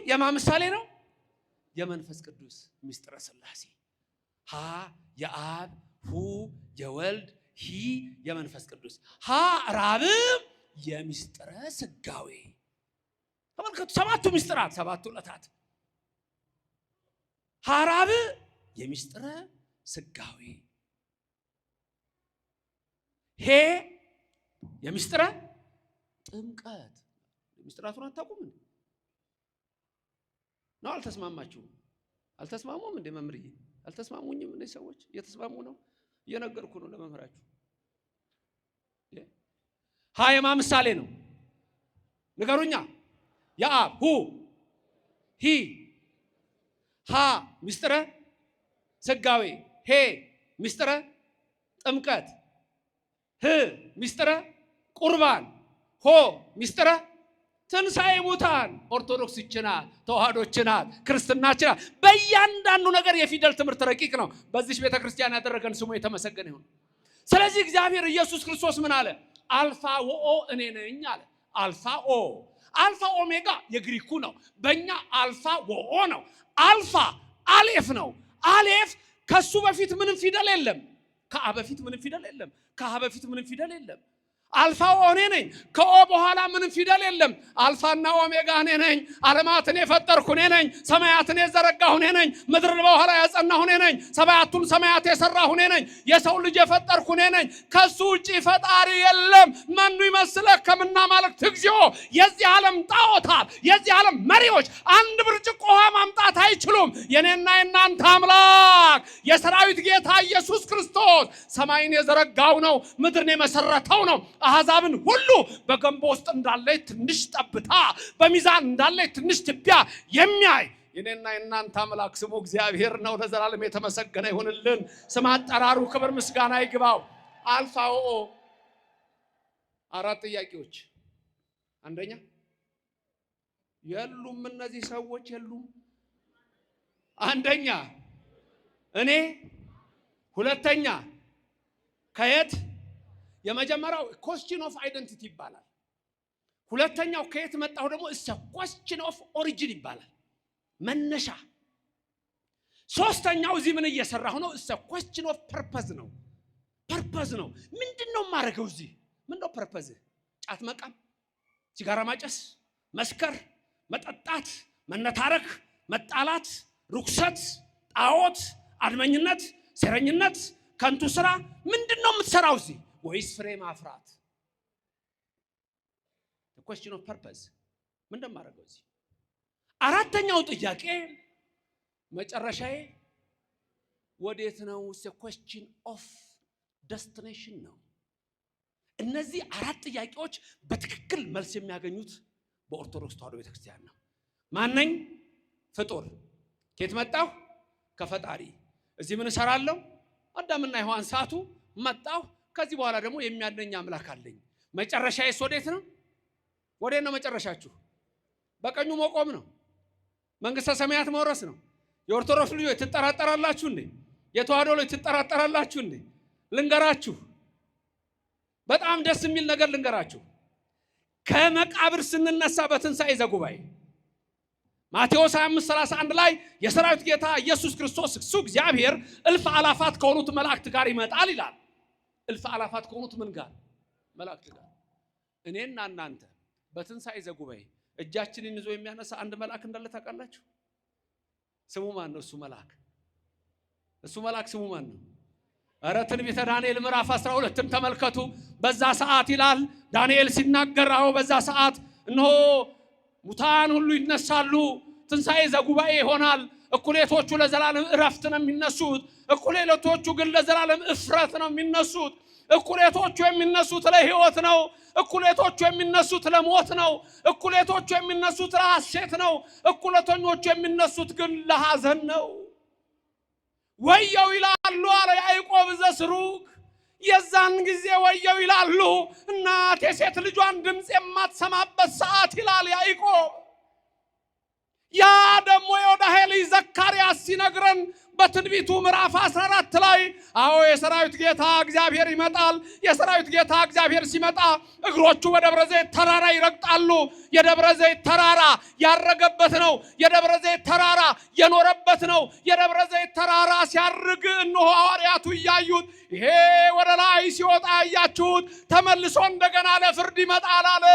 የማ ምሳሌ ነው? የመንፈስ ቅዱስ ሚስጥረ ሥላሴ። የአብ፣ የወልድ፣ የመንፈስ ቅዱስ። ራብም የሚስጥረ ስጋዌ። ተመልከቱ፣ 7ቱ ሚስጥራት፣ 7ቱ ዕለታት። ራብ የሚስጥረ ስጋዌ፣ የሚስጥረ ጥምቀት። ሚስጥራቱን አታውቁም እንዴ? ነው አልተስማማችሁም? አልተስማሙም እንዴ መምህርዬ? አልተስማሙኝም እንዴ? ሰዎች እየተስማሙ ነው። እየነገርኩ ነው ለመምህራችሁ። የማ ምሳሌ ነው? ንገሩኛ። የአብ ሚስጥረ ስጋዌ፣ ሚስጥረ ጥምቀት፣ ሚስጥረ ቁርባን፣ ሚስጥረ ትንሣኤ ሙታን። ኦርቶዶክስ ይችናል፣ ተዋህዶ ይችናል፣ ክርስትና ይችናል። በእያንዳንዱ ነገር የፊደል ትምህርት ረቂቅ ነው። በዚህ ቤተ ክርስቲያን ያደረገን ስሙ የተመሰገነ ይሁን። ስለዚህ እግዚአብሔር ኢየሱስ ክርስቶስ ምን አለ? አልፋ ወኦ እኔ ነኝ አለ። አልፋ ኦሜጋ የግሪኩ ነው። በእኛ አልፋ ወኦ ነው። አልፋ አሌፍ ነው። አሌፍ ከሱ በፊት ምንም ፊደል የለም። ከአ በፊት ምንም ፊደል የለም። ከሀ በፊት ምንም ፊደል የለም። አልፋ እኔ ነኝ። ከኦ በኋላ ምንም ፊደል የለም። አልፋና ኦሜጋ እኔ ነኝ። ዓለማትን የፈጠርኩ እኔ ነኝ። ሰማያትን የዘረጋሁ እኔ ነኝ። ምድርን በኋላ ያጸናሁ እኔ ነኝ። ሰባቱን ሰማያት የሰራሁ እኔ ነኝ። የሰው ልጅ የፈጠርኩ እኔ ነኝ። ከሱ ውጪ ፈጣሪ የለም። መኑ ይመስለህ ከመናማልክት እግዚኦ። የዚህ ዓለም ጣዖታት፣ የዚህ ዓለም መሪዎች አንድ ብርጭቆ ውሃ ማምጣት አይችሉም። የኔና የናንተ አምላክ የሰራዊት ጌታ ኢየሱስ ክርስቶስ ሰማይን የዘረጋው ነው። ምድርን የመሰረተው ነው። አሕዛብን ሁሉ በገንቦ ውስጥ እንዳለ ትንሽ ጠብታ፣ በሚዛን እንዳለ ትንሽ ትቢያ የሚያይ የኔና የናንተ አምላክ ስሙ እግዚአብሔር ነው። ለዘላለም የተመሰገነ ይሁንልን። ስም አጠራሩ ክብር ምስጋና ይግባው። አልፋ ወኦ። 4 ጥያቄዎች። አንደኛ የሉም፣ እነዚህ ሰዎች የሉም። አንደኛ እኔ፣ ሁለተኛ ከየት። የመጀመሪያው question of identity ይባላል። ሁለተኛው ከየት መጣሁ ደግሞ question of origin ይባላል፣ መነሻ። ሶስተኛው እዚህ ምን እየሰራሁ ነው? question of purpose ነው። ፐርፐዝ ነው። ምንድነው ማረገው እዚህ? ምንድነው ፐርፐዝ? ጫት መቃም፣ ሲጋራ ማጨስ፣ መስከር፣ መጠጣት፣ መነታረክ፣ መጣላት፣ ርኩሰት፣ ጣዖት፣ አድመኝነት፣ ሴረኝነት፣ ከንቱ ስራ። ምንድነው የምትሰራው እዚህ? ወይስ ፍሬ ማፍራት? the question of purpose ምንድነው ማረገው እዚህ? አራተኛው ጥያቄ መጨረሻዬ ወዴት ነው? the question of ደስቲኔሽን ነው። እነዚህ አራት ጥያቄዎች በትክክል መልስ የሚያገኙት በኦርቶዶክስ ተዋሕዶ ቤተክርስቲያን ነው። ማነኝ? ፍጡር። ከየት መጣሁ? ከፈጣሪ። እዚህ ምን እሰራለሁ? አዳምና ሔዋን ሳቱ፣ መጣሁ። ከዚህ በኋላ ደግሞ የሚያድነኝ አምላክ አለኝ። መጨረሻዬስ ወዴት ነው? ወዴት ነው መጨረሻችሁ? በቀኙ መቆም ነው። መንግስተ ሰማያት መውረስ ነው። የኦርቶዶክስ ልጆች ትጠራጠራላችሁ እንዴ? የተዋሕዶ ልጆች ትጠራጠራላችሁ እንዴ? ልንገራችሁ፣ በጣም ደስ የሚል ነገር ልንገራችሁ። ከመቃብር ስንነሳ በትንሣኤ ዘጉባኤ ማቴዎስ 25:31 ላይ የሰራዊት ጌታ ኢየሱስ ክርስቶስ እሱ እግዚአብሔር እልፍ አላፋት ከሆኑት መላእክት ጋር ይመጣል ይላል። እልፍ አላፋት ከሆኑት ምን ጋር? መላእክት ጋር። እኔና እናንተ በትንሣኤ ዘጉባኤ እጃችንን ይዞ የሚያነሳ አንድ መልአክ እንዳለ ታውቃላችሁ? ስሙ ማን ነው? እሱ መልአክ ስሙ ማን ነው? ኧረ ትንቢተ ዳንኤል ምዕራፍ 12ን ተመልከቱ። በዛ ሰዓት ይላል ዳንኤል ሲናገር፣ በዛ ሰዓት እነሆ ሙታን ሁሉ ይነሳሉ፣ ትንሣኤ ዘጉባኤ ይሆናል። እኩሌቶቹ ለዘላለም እረፍት ነው የሚነሱት፣ እኩሌቶቹ ግን ለዘላለም እፍረት ነው የሚነሱት። እኩሌቶቹ የሚነሱት ለሕይወት ነው፣ እኩሌቶቹ የሚነሱት ለሞት ነው፣ እኩሌቶቹ የሚነሱት ለሐሴት ነው፣ እኩሌተኞቹ የሚነሱት ግን ለሐዘን ነው። ወየው ይላሉ አለ ያዕቆብ ዘስሩግ። የዛን ጊዜ ወየው ይላሉ እናት የሴት ልጇን ድምፅ የማትሰማበት ሰዓት ይላል ያዕቆብ። ያ ደግሞ የዮዳሄ ልጅ ዘካርያስ ሲነግረን በትንቢቱ ምዕራፍ 14 ላይ የሰራዊት ጌታ እግዚአብሔር ይመጣል። የሰራዊት ጌታ እግዚአብሔር ሲመጣ እግሮቹ በደብረ ዘይት ተራራ ይረግጣሉ። የደብረ ዘይት ተራራ ያረገበት ነው። የደብረ ዘይት ተራራ የኖረበት ነው። የደብረ ዘይት ተራራ ሲያርግ እነሆ ሐዋርያቱ እያዩት፣ ይሄ ወደ ላይ ሲወጣ እያችሁት ተመልሶ እንደገና ለፍርድ ይመጣል አለ።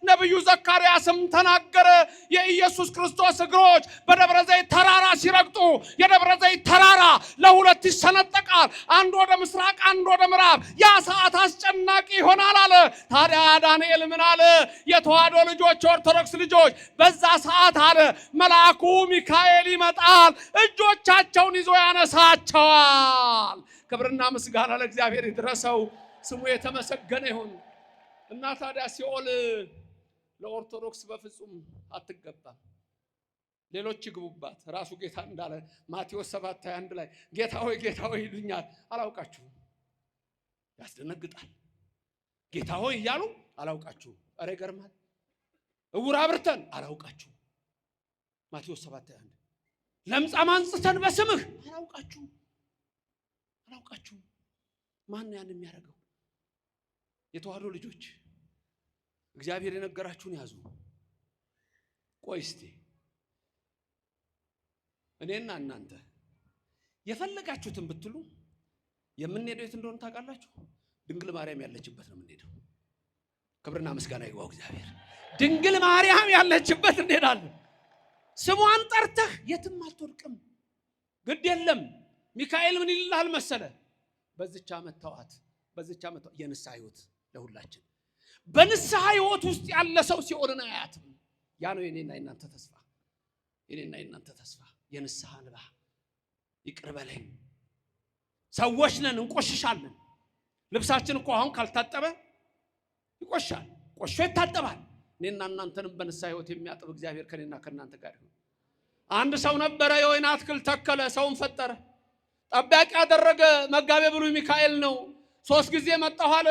ነቢዩ ዘካርያስም ተናገረ። የኢየሱስ ክርስቶስ እግሮች በደብረ ዘይት ተራራ ሲረግጡ የደብረ ዘይት ተራራ ለሁለት ይሰነጠቃል፣ አንድ ወደ ምስራቅ፣ አንድ ወደ ምዕራብ። ያ ሰዓት አስጨናቂ ይሆናል አለ። ታዲያ ዳንኤል ምን አለ? የተዋሕዶ ልጆች፣ ኦርቶዶክስ ልጆች፣ በዛ ሰዓት አለ መልአኩ ሚካኤል ይመጣል፣ እጆቻቸውን ይዞ ያነሳቸዋል። ክብርና ምስጋና ለእግዚአብሔር ይድረሰው፣ ስሙ የተመሰገነ ይሁን። እና ታዲያ ሲኦል ለኦርቶዶክስ በፍጹም አትገባም። ሌሎች ይግቡባት። ራሱ ጌታ እንዳለ ማቴዎስ 7:21 ላይ ጌታ ሆይ ይሉኛል አላውቃችሁም። ያስደነግጣል። ጌታ ሆይ እያሉ አላውቃችሁም። ኧረ ይገርማል። እውር አብርተን አላውቃችሁም። ማቴዎስ 7:21 ለምጻም አንጽተን በስምህ አላውቃችሁም። ማን ያን የሚያደርገው? የተዋሕዶ ልጆች እግዚአብሔር የነገራችሁን ያዙ። ቆይ እስቲ እኔና እናንተ የፈለጋችሁትን ብትሉ የምንሄደው የት እንደሆነ ታውቃላችሁ? ድንግል ማርያም ያለችበት ነው የምንሄደው። ክብርና ምስጋና ይግባው እግዚአብሔር። ድንግል ማርያም ያለችበት እንሄዳለን። ስሟን ጠርተህ የትም አትወድቅም። ግድ የለም። ሚካኤል ምን ይልሃል መሰለ? በዚች ዓመት ተዋት። የንስሐ ሕይወት ለሁላችን። በንስሐ ሕይወት ውስጥ ያለ ሰው ሲኦልን አያትም። ያ ነው የኔና የናንተ ተስፋ። የንስሐ እንባ። ይቅር በለኝ። ሰዎች ነን፣ እንቆሽሻለን። ልብሳችን እኮ አሁን ካልታጠበ ይቆሻል። ቆሾ ይታጠባል። እኔና እናንተንም በንስሐ ሕይወት የሚያጥብ እግዚአብሔር ከኔና ከናንተ ጋር ይሁን። አንድ ሰው ነበረ፣ የወይን አትክልት ተከለ፣ ሰውን ፈጠረ፣ ጠባቂ ያደረገ። መጋቤ ብሉይ ሚካኤል ነው። 3 ጊዜ መጣሁ አለ።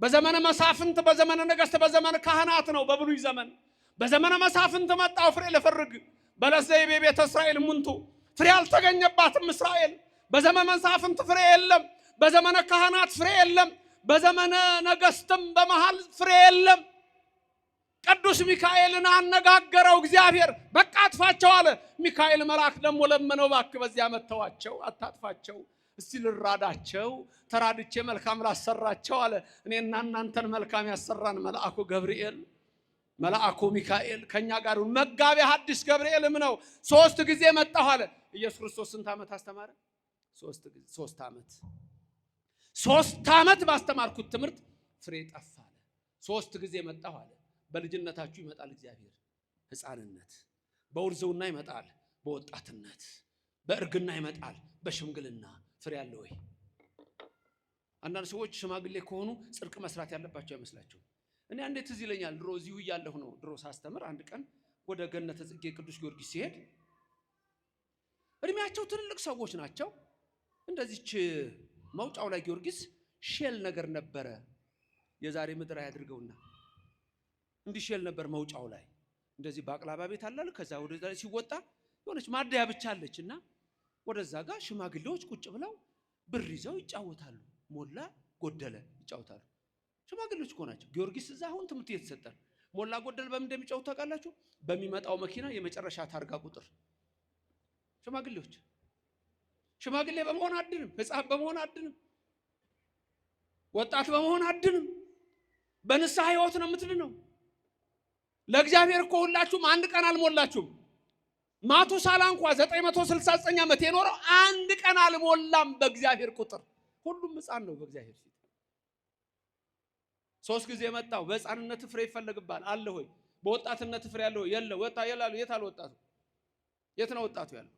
በዘመነ መሳፍንት፣ በዘመነ ነገሥት፣ በዘመነ ካህናት ነው በብሉይ ዘመን። በዘመነ መሳፍንት መጣሁ ፍሬ ለፈርግ በለስ ዘይቤ ቤተ እስራኤል ሙንቱ። ፍሬ አልተገኘባትም እስራኤል። በዘመነ መሳፍንት ፍሬ የለም፣ በዘመነ ካህናት ፍሬ የለም፣ በዘመነ ነገሥትም በመሃል ፍሬ የለም። ቅዱስ ሚካኤልን አነጋገረው እግዚአብሔር። በቃ አጥፋቸው አለ። ሚካኤል መልአክ ደግሞ ለመነው፣ እባክህ በዚያ መተዋቸው፣ አታጥፋቸው፣ እስቲ ልራዳቸው፣ ተራድቼ መልካም ላሰራቸው አለ። እኔና እናንተን መልካም ያሰራን መልአኩ ገብርኤል፣ መልአኩ ሚካኤል ከኛ ጋር ነው። መጋቤ ሐዲስ ገብርኤልም ነው። 3 ጊዜ መጣሁ አለ። ኢየሱስ ክርስቶስ ስንት ዓመት አስተማረ? 3 ዓመት። 3 ዓመት ባስተማርኩት ትምህርት ፍሬ ጠፋ አለ። 3 ጊዜ መጣሁ አለ። በልጅነታችሁ ይመጣል እግዚአብሔር፣ ሕፃንነት፣ በውርዝውና ይመጣል፣ በወጣትነት፣ በእርግና ይመጣል፣ በሽምግልና። ፍሬ አለ ወይ? አንዳንድ ሰዎች ሽማግሌ ከሆኑ ጽድቅ መስራት ያለባቸው አይመስላቸው። እኔ አንዴ ትዝ ይለኛል ድሮ እዚሁ እያለሁ ነው ድሮ ሳስተምር አንድ ቀን ወደ ገነተ ጽጌ ቅዱስ ጊዮርጊስ ሲሄድ እድሜያቸው ትልልቅ ሰዎች ናቸው። እንደዚች መውጫው ላይ ጊዮርጊስ ሼል ነገር ነበረ። የዛሬ ምድር ያድርገውና እንዲህ ሼል ነበር መውጫው ላይ እንደዚህ ባቅላባ ቤት አላል። ከዛ ወደዛ ሲወጣ የሆነች ማደያ ብቻ አለችና ወደዛ ጋር ሽማግሌዎች ቁጭ ብለው ብር ይዘው ይጫወታሉ። ሞላ ጎደለ ይጫወታሉ። ሽማግሌዎች እኮ ናቸው። ጊዮርጊስ እዛ አሁን ትምህርት እየተሰጠን ሞላ ጎደለ በምን እንደሚጫወቱ ታውቃላችሁ? በሚመጣው መኪና የመጨረሻ ታርጋ ቁጥር። ሽማግሌ በመሆን አድንም፣ ሕፃን በመሆን አድንም፣ ወጣት በመሆን አድንም። በንስሐ ሕይወት ነው የምትድነው። ለእግዚአብሔር እኮ ሁላችሁም አንድ ቀን አልሞላችሁም። ማቱሳላ እንኳን 969 ዓመት የኖረው አንድ ቀን አልሞላም በእግዚአብሔር ቁጥር። ሁሉም ሕፃን ነው በእግዚአብሔር ፊት። 3 ጊዜ መጣው። በሕፃንነት ፍሬ ይፈልግባል አለ ሆይ? በወጣትነት ፍሬ ያለው የለ ወጣ ይላሉ። የት አለ ወጣቱ? የት ነው ወጣቱ ያለው?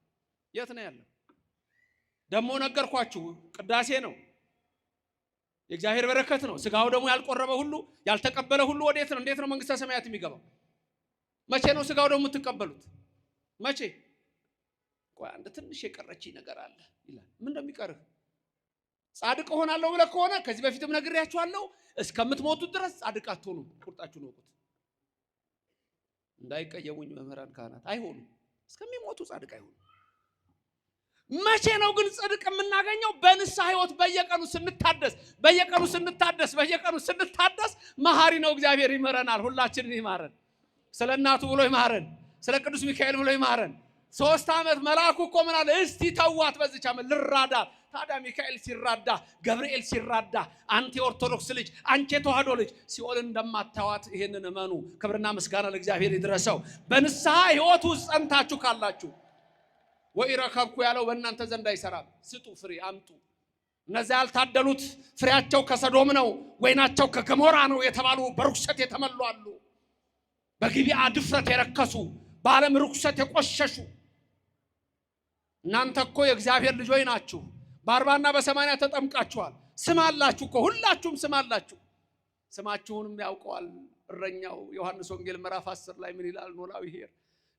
የት ነው ያለው? ደሞ ነገርኳችሁ፣ ቅዳሴ ነው፣ የእግዚአብሔር በረከት ነው። ስጋው ደግሞ ያልቆረበ ሁሉ ያልተቀበለ ሁሉ ወዴት ነው? እንዴት ነው መንግስተ ሰማያት የሚገባው? መቼ ነው ስጋው ደግሞ የምትቀበሉት? መቼ? ቆይ አንድ ትንሽ የቀረች ነገር አለ ይላል። ምን እንደሚቀርህ? ጻድቅ ሆናለሁ ብለህ ከሆነ ከዚህ በፊትም ነግሬያችኋለሁ፣ እስከምትሞቱት ድረስ ጻድቅ አትሆኑም። ቁርጣችሁን ወቁት። እንዳይቀየሙኝ መምህራን ካህናት፣ አይሆኑም። እስከሚሞቱ ጻድቅ አይሆኑም። መቼ ነው ግን ጽድቅ የምናገኘው? በንስሐ ሕይወት በየቀኑ ስንታደስ መሐሪ ነው እግዚአብሔር። ይመረናል፣ ሁላችንን ይማረን። ስለ እናቱ ብሎ ይማረን፣ ስለ ቅዱስ ሚካኤል ብሎ ይማረን። 3 ዓመት መልአኩ እኮ ምን አለ? እስቲ ተዋት በዚች ዓመት ልራዳ። ታዲያ ሚካኤል ሲራዳ፣ ገብርኤል ሲራዳ፣ አንተ የኦርቶዶክስ ልጅ፣ አንቺ የተዋህዶ ልጅ ሲኦል እንደማታዋት ይሄንን እመኑ። ክብርና ምስጋና ለእግዚአብሔር ይድረሰው። በንስሐ ሕይወት ውስጥ ጸንታችሁ ካላችሁ ወኢረከብኩ ያለው በእናንተ ዘንድ አይሰራም። ስጡ፣ ፍሬ አምጡ። እነዚያ ያልታደሉት ፍሬያቸው ከሰዶም ነው፣ ወይናቸው ከገሞራ ነው የተባሉ በርኩሰት የተመሉ አሉ። በጊብዓ ድፍረት የረከሱ፣ በዓለም ርኩሰት የቆሸሹ። እናንተ እኮ የእግዚአብሔር ልጆች ናችሁ። በ40 እና በ80 ተጠምቃችኋል። ስም አላችሁ እኮ ሁላችሁም ስም አላችሁ። ስማችሁንም ያውቀዋል እረኛው። ዮሐንስ ወንጌል ምዕራፍ 10 ላይ ምን ይላል? ኖላዊ ሄር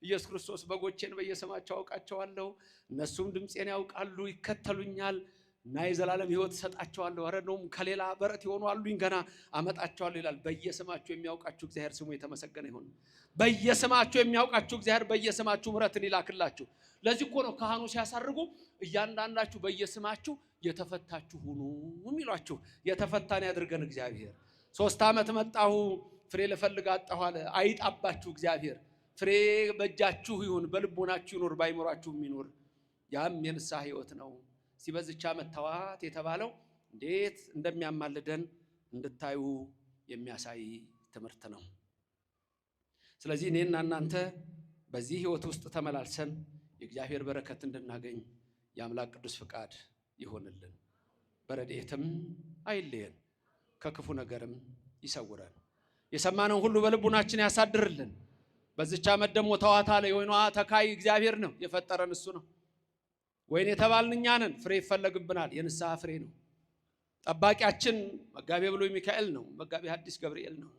ኢየሱስ ክርስቶስ በጎቼን በየስማቸው አውቃቸዋለሁ፣ እነሱም ድምፄን ያውቃሉ፣ ይከተሉኛል እና የዘላለም ሕይወት እሰጣቸዋለሁ። ኧረ እንደውም ከሌላ በረት የሆኑ አሉኝ ገና አመጣቸዋለሁ ይላል። በየስማችሁ የሚያውቃችሁ እግዚአብሔር ስሙ የተመሰገነ ይሁን። በየስማችሁ የሚያውቃችሁ እግዚአብሔር በየስማችሁ ምሕረትን ይላክላችሁ። ለዚህ እኮ ነው ካህኑ ሲያሳርጉ እያንዳንዳችሁ በየስማችሁ የተፈታችሁ ሁኑ የሚሏችሁ። የተፈታን ያድርገን እግዚአብሔር። 3 ዓመት መጣሁ ፍሬ ልፈልግ አጣሁ አለ። አይጣባችሁ እግዚአብሔር። ፍሬ በእጃችሁ ይሁን፣ በልቦናችሁ ይኑር፣ ባይምሯችሁም ይኑር። ያም የንስሐ ሕይወት ነው። ሲበዝቻ መተዋት የተባለው እንዴት እንደሚያማልደን እንድታዩ የሚያሳይ ትምህርት ነው። ስለዚህ እኔና እናንተ በዚህ ሕይወት ውስጥ ተመላልሰን የእግዚአብሔር በረከት እንድናገኝ የአምላክ ቅዱስ ፍቃድ ይሆንልን። በረድኤትም አይለየን፣ ከክፉ ነገርም ይሰውረን። የሰማነውን ሁሉ በልቡናችን ያሳድርልን። በዚች ዓመት ደግሞ ተዋት አለ። የወይኗ ተካይ እግዚአብሔር ነው፣ የፈጠረን እሱ ነው። ወይን የተባልን እኛ ነን። ፍሬ ይፈለግብናል። የንስሐ ፍሬ ነው። ጠባቂያችን መጋቤ ብሉይ ሚካኤል ነው። መጋቤ ሐዲስ ገብርኤል ነው።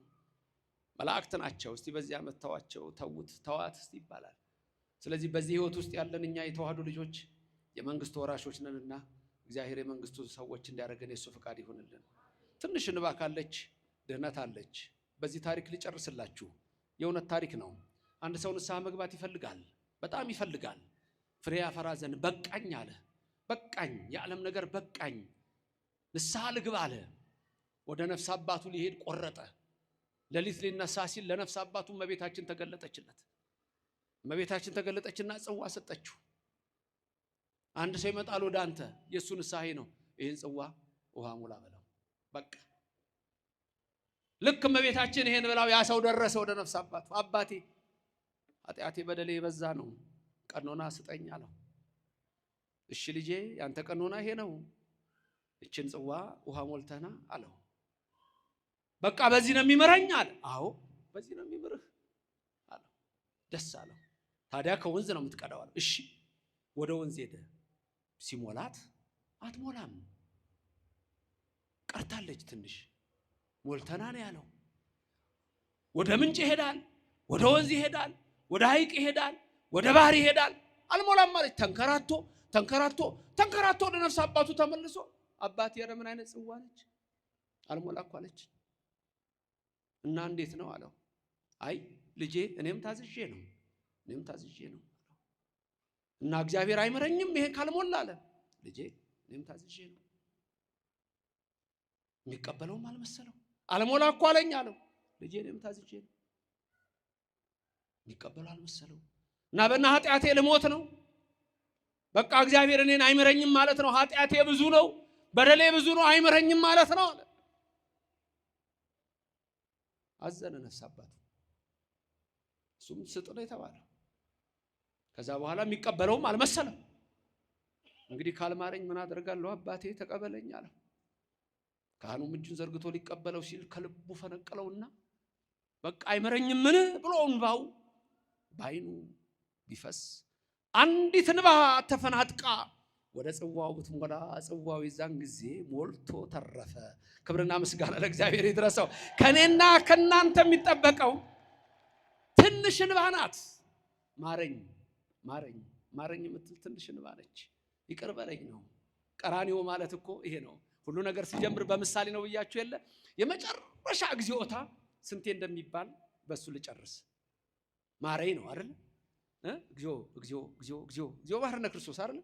መላእክት ናቸው። እስቲ በዚህ ዓመት ተዋቸው፣ ተውት፣ ተዋት እስቲ ይባላል። ስለዚህ በዚህ ሕይወት ውስጥ ያለን እኛ የተዋህዶ ልጆች የመንግስቱ ወራሾች ነንና እግዚአብሔር የመንግስቱ ሰዎች እንዲያደርገን የሱ ፍቃድ ይሁንልን። ትንሽ እንባ ካለች ድህነት አለች። በዚህ ታሪክ ሊጨርስላችሁ የእውነት ታሪክ ነው። አንድ ሰው ንስሐ መግባት ይፈልጋል፣ በጣም ይፈልጋል። ፍሬ ያፈራ ዘንድ በቃኝ አለ። በቃኝ፣ የዓለም ነገር በቃኝ፣ ንስሐ ልግባ አለ። ወደ ነፍስ አባቱ ሊሄድ ቆረጠ። ሌሊት ሊነሳ ሲል ለነፍስ አባቱ እመቤታችን ተገለጠችለት። እመቤታችን ተገለጠችና ጽዋ ሰጠችው። አንድ ሰው ይመጣል ወደ አንተ፣ የእሱ ንስሐ ነው፣ ይህን ጽዋ ውሃ ሙላ በለው። በቃ ልክ እመቤታችን ይሄን ብላው ያ ሰው ደረሰ ወደ ነፍስ አባቱ። አባቴ ኃጢአቴ በደሌ የበዛ ነው፣ ቀኖና ስጠኝ አለው። እሺ ልጄ ያንተ ቀኖና ይሄ ነው፣ እችን ጽዋ ውሃ ሞልተና አለው። በቃ በዚህ ነው የሚመረኝ አለ። አዎ በዚህ ነው የሚምርህ አለው። ደስ አለው። ታዲያ ከወንዝ ነው የምትቀዳው አለው። እሺ ወደ ወንዝ ሄደ። ሲሞላት አትሞላም። ቀርታለች ትንሽ ሞልተና ነው ያለው። ወደ ምንጭ ይሄዳል፣ ወደ ወንዝ ይሄዳል፣ ወደ ሐይቅ ይሄዳል፣ ወደ ባህር ይሄዳል። አልሞላም ማለት ተንከራቶ ወደ ነፍስ አባቱ ተመልሶ አባቴ ኧረ ምን አይነት ጽዋ ነች አልሞላ እኮ አለች። እና እንዴት ነው አለው። አይ ልጄ እኔም ታዝዤ ነው እና እግዚአብሔር አይምረኝም ይሄን ካልሞላ አለ። ልጄ እኔም ታዝዤ ነው። የሚቀበለውም አልመሰለው። አልሞላ እኮ አለኝ አለው። ልጄ እኔም ታዝዤ ነው። የሚቀበለው አልመሰለው እና በእና ኃጢአቴ ልሞት ነው በቃ እግዚአብሔር እኔን አይምረኝም ማለት ነው። ኃጢአቴ ብዙ ነው፣ በደሌ ብዙ ነው፣ አይምረኝም ማለት ነው አለ። አዘነ ነፍስ አባቱ። እሱም ስጥ ነው የተባለው። ከዛ በኋላ የሚቀበለውም አልመሰለም። እንግዲህ ካልማረኝ ምን አደርጋለሁ አባቴ ተቀበለኝ አለ። ካህኑም እጁን ዘርግቶ ሊቀበለው ሲል ከልቡ ፈነቀለውና በቃ አይምረኝም ምን ብሎ እንባው ባይኑ ቢፈስ አንዲት እንባ ተፈናጥቃ ወደ ጽዋው ብትሞላ ጽዋው የዛን ጊዜ ሞልቶ ተረፈ። ክብርና ምስጋና ለእግዚአብሔር ይድረሰው። ከኔና ከናንተ የሚጠበቀው ትንሽ እንባ ናት። ማረኝ የምትል ትንሽ እንባ ነች። ይቅር በለኝ ነው። ቀራንዮ ማለት እኮ ይሄ ነው። ሁሉ ነገር ሲጀምር በምሳሌ ነው ብያችሁ የለ። የመጨረሻ እግዚኦታ ስንቴ እንደሚባል በሱ ልጨርስ። ማረኝ ነው አይደል? እግዚኦ ባህርነ ክርስቶስ አይደል?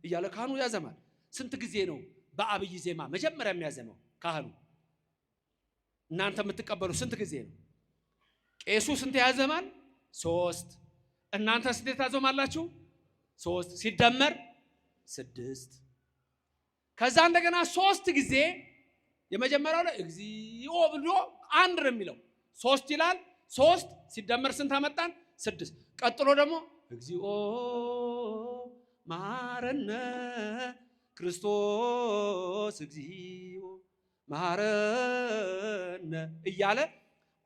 እያለ ካህኑ ያዘማል። ስንት ጊዜ ነው በአብይ ዜማ መጀመሪያ የሚያዘመው ካህኑ? እናንተ የምትቀበሉ ስንት ጊዜ ነው? ቄሱ ስንት ያዘማል? 3። እናንተ ስንት ታዘማላችሁ? 3 ሲደመር 6። ከዛ እንደገና 3 ጊዜ የመጀመሪያው ላይ እግዚኦ ብሎ አንድ ነው የሚለው 3 ይላል። 3 ሲደመር ስንት አመጣን? 6። ቀጥሎ ደግሞ እግዚኦ ማረነ ክርስቶስ እግዚኦ ማረነ እያለ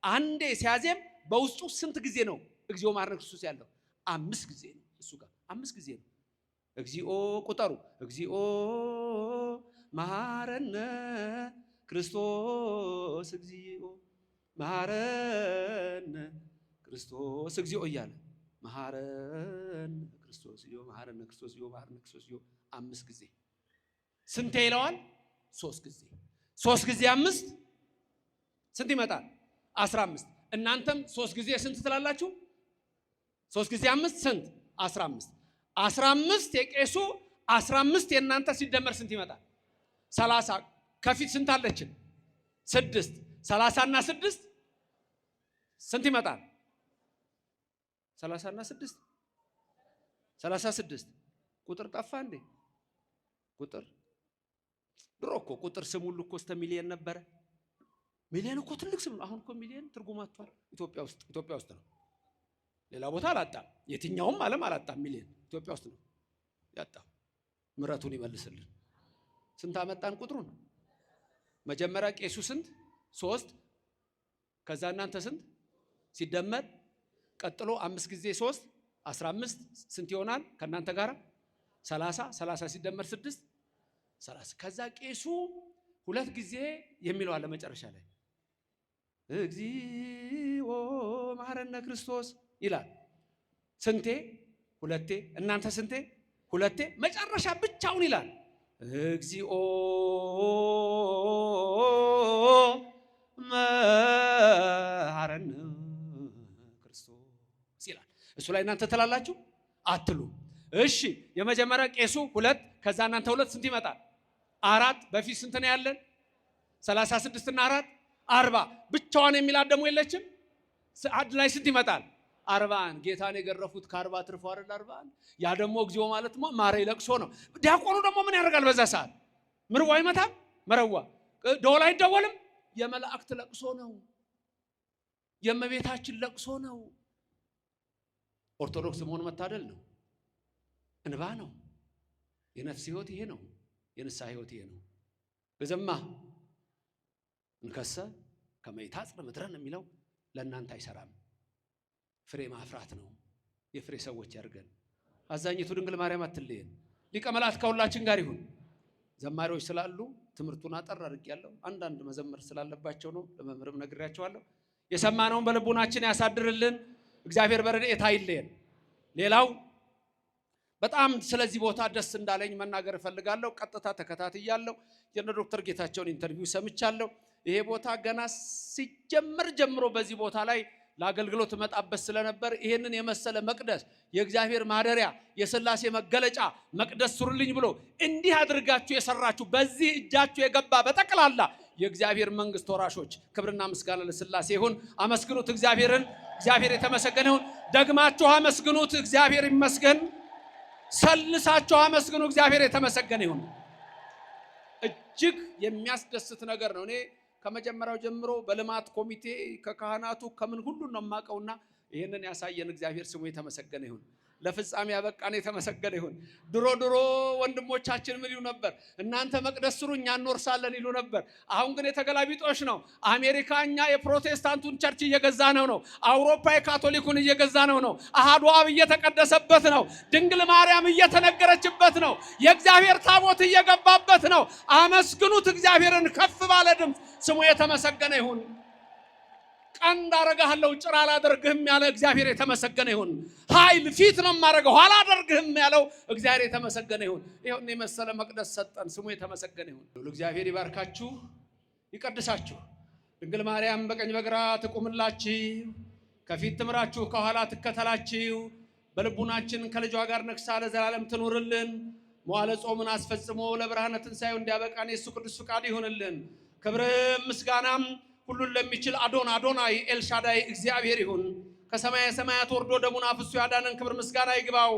አንዴ ሲያዜም በውስጡ ስንት ጊዜ ነው እግዚኦ ማረነ ክርስቶስ ያለው? 5 ጊዜ ነው። እሱ ጋር 5 ጊዜ ነው። እግዚኦ ቁጠሩ። እግዚኦ ማረነ ክርስቶስ እግዚኦ ማረነ ክርስቶስ እግዚኦ እያለ ማረነ ክርስቶስ እግዚኦ ማረነ ክርስቶስ እግዚኦ ማረነ ክርስቶስ እግዚኦ 5 ጊዜ። ስንት ይለዋል? 3 ጊዜ። 3 ጊዜ 5 ስንት ይመጣል? 15። እናንተም 3 ጊዜ ስንት ትላላችሁ? 3 ጊዜ 5 ስንት? 15። 15 የቄሱ 15 የእናንተ ሲደመር ስንት ይመጣል? 30። ከፊት ስንት አለችን? 6። 30 እና 6 ስንት ይመጣል? 30 እና 6 36። ቁጥር ጠፋ እንዴ? ቁጥር ድሮ እኮ ቁጥር ስም ሁሉ እኮ እስከ ሚሊዮን ነበረ። ሚሊዮን እኮ ትልቅ ስም ነው። አሁን እኮ ሚሊዮን ትርጉም አጥቷል። ኢትዮጵያ ውስጥ ነው። ሌላ ቦታ አላጣም። የትኛውም ዓለም አላጣም። ሚሊዮን ኢትዮጵያ ውስጥ ነው ያጣው። ምሕረቱን ይመልስልን። ስንት አመጣን ቁጥሩን? መጀመሪያ ቄሱ ስንት? 3። ከዛ እናንተ ስንት ሲደመር ቀጥሎ 5 ጊዜ 3 15 ስንት ይሆናል? ከእናንተ ጋር 30 ሲደመር 6 30። ከዛ ቄሱ 2 ጊዜ የሚለው አለ መጨረሻ ላይ እግዚኦ ማረነ ክርስቶስ ይላል። ስንቴ? 2። እናንተ ስንቴ? 2። መጨረሻ ብቻውን ይላል እግዚኦ ማረነ ክርስቶስ ይላል። እሱ ላይ እናንተ ትላላችሁ አትሉ? እሺ የመጀመሪያ ቄሱ 2 ከዛ እናንተ 2 ስንት ይመጣል? 4። በፊት ስንት ነው ያለን? 36 እና 4 40። ብቻዋን የሚላት ደግሞ የለችም። አንድ ላይ ስንት ይመጣል? 40። ጌታን የገረፉት ከ40 ትርፎ አይደል? 40። ያ ደግሞ እግዚኦ ማለት ማረ ለቅሶ ነው። ዲያቆኑ ደግሞ ምን ያደርጋል በዛ ሰዓት? ምርዋ ይመታል። መረዋ ደወል አይደወልም። የመላእክት ለቅሶ ነው። የእመቤታችን ለቅሶ ነው። ኦርቶዶክስ መሆን መታደል ነው። እንባ ነው። የነፍስ ህይወት ይሄ ነው። የንስሐ ህይወት ይሄ ነው። በዘማ እንከሰ ከመይታጽ ምድረን የሚለው ለእናንተ አይሰራም። ፍሬ ማፍራት ነው። የፍሬ ሰዎች ያርገን። አዛኝቱ ድንግል ማርያም አትለየን። ሊቀ መላእክት ከሁላችን ጋር ይሁን። ዘማሪዎች ስላሉ ትምህርቱን አጠር አድርጌያለሁ። አንዳንድ መዘመር ስላለባቸው ነው ለመምህርም ነግሬያቸዋለሁ። የሰማነውን በልቡናችን ያሳድርልን። እግዚአብሔር በረድኤት አይለየን። ሌላው በጣም ስለዚህ ቦታ ደስ እንዳለኝ መናገር እፈልጋለሁ። ቀጥታ ተከታትያለሁ። የነ ዶክተር ጌታቸውን ኢንተርቪው ሰምቻለሁ። ይሄ ቦታ ገና ሲጀምር ጀምሮ በዚህ ቦታ ላይ ለአገልግሎት መጣበት ስለነበር ይሄንን የመሰለ መቅደስ የእግዚአብሔር ማደሪያ የሥላሴ መገለጫ መቅደስ ሱርልኝ ብሎ እንዲህ አድርጋችሁ የሰራችሁ በዚህ እጃችሁ የገባ በጠቅላላ የእግዚአብሔር መንግስት ወራሾች ክብርና ምስጋና ለሥላሴ ይሁን። አመስግኑት እግዚአብሔርን። እግዚአብሔር የተመሰገነ ይሁን። ደግማችሁ አመስግኑት። እግዚአብሔር ይመስገን። ሰልሳችሁ አመስግኑ። እግዚአብሔር የተመሰገነ ይሁን። እጅግ የሚያስደስት ነገር ነው። እኔ ከመጀመሪያው ጀምሮ በልማት ኮሚቴ ከካህናቱ ከምን ሁሉ ነው የማውቀውና ይሄንን ያሳየን እግዚአብሔር ስሙ የተመሰገነ ይሁን። ለፍጻሜ ያበቃን የተመሰገነ ይሁን። ድሮ ወንድሞቻችን ምን ይሉ ነበር? እናንተ መቅደስ ስሩ እኛ እንወርሳለን ይሉ ነበር። አሁን ግን የተገላቢጦሽ ነው። አሜሪካ እኛ የፕሮቴስታንቱን ቸርች እየገዛ ነው። አውሮፓ የካቶሊኩን እየገዛ ነው። አሃዱ አብ እየተቀደሰበት ነው። ድንግል ማርያም እየተነገረችበት ነው። የእግዚአብሔር ታቦት እየገባበት ነው። አመስግኑት እግዚአብሔርን ከፍ ባለ ድምፅ። ስሙ የተመሰገነ ይሁን። ቀንድ አረጋለሁ ጭራ አላደርግህም ያለ እግዚአብሔር የተመሰገነ ይሁን። ኃይል ፊት ነው ማረጋው ኋላ አደርግህም ያለው እግዚአብሔር የተመሰገነ ይሁን። ይሄን የመሰለ መቅደስ ሰጠን። ስሙ የተመሰገነ ይሁን። እግዚአብሔር ይባርካችሁ ይቀድሳችሁ። ድንግል ማርያም በቀኝ በግራ ትቁምላችሁ፣ ከፊት ትምራችሁ፣ ከኋላ ትከተላችሁ። በልቡናችን ከልጇ ጋር ነግሳ ለዘላለም ትኑርልን። መዋዕለ ጾምን አስፈጽሞ ለብርሃነ ትንሣኤው እንዲያበቃን የእሱ ቅዱስ ፍቃድ ይሁንልን። ክብርም ምስጋናም ሁሉን ለሚችል አዶናይ ኤልሻዳይ እግዚአብሔር ይሁን። ከሰማየ ሰማያት ወርዶ ደሙን አፍሶ ያዳነን ክብር ምስጋና ይግባው።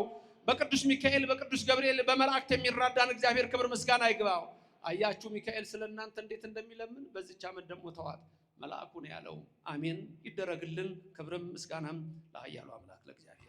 በቅዱስ ሚካኤል በቅዱስ ገብርኤል በመላእክት የሚራዳን እግዚአብሔር ክብር ምስጋና ይግባው። አያችሁ ሚካኤል ስለእናንተ እንዴት እንደሚለምን። በዚች ዓመት ደግሞ ተዋት መልአኩ ነው ያለው። አሜን ይደረግልን። ክብርም ምስጋናም ለኃያሉ አምላክ ለእግዚአብሔር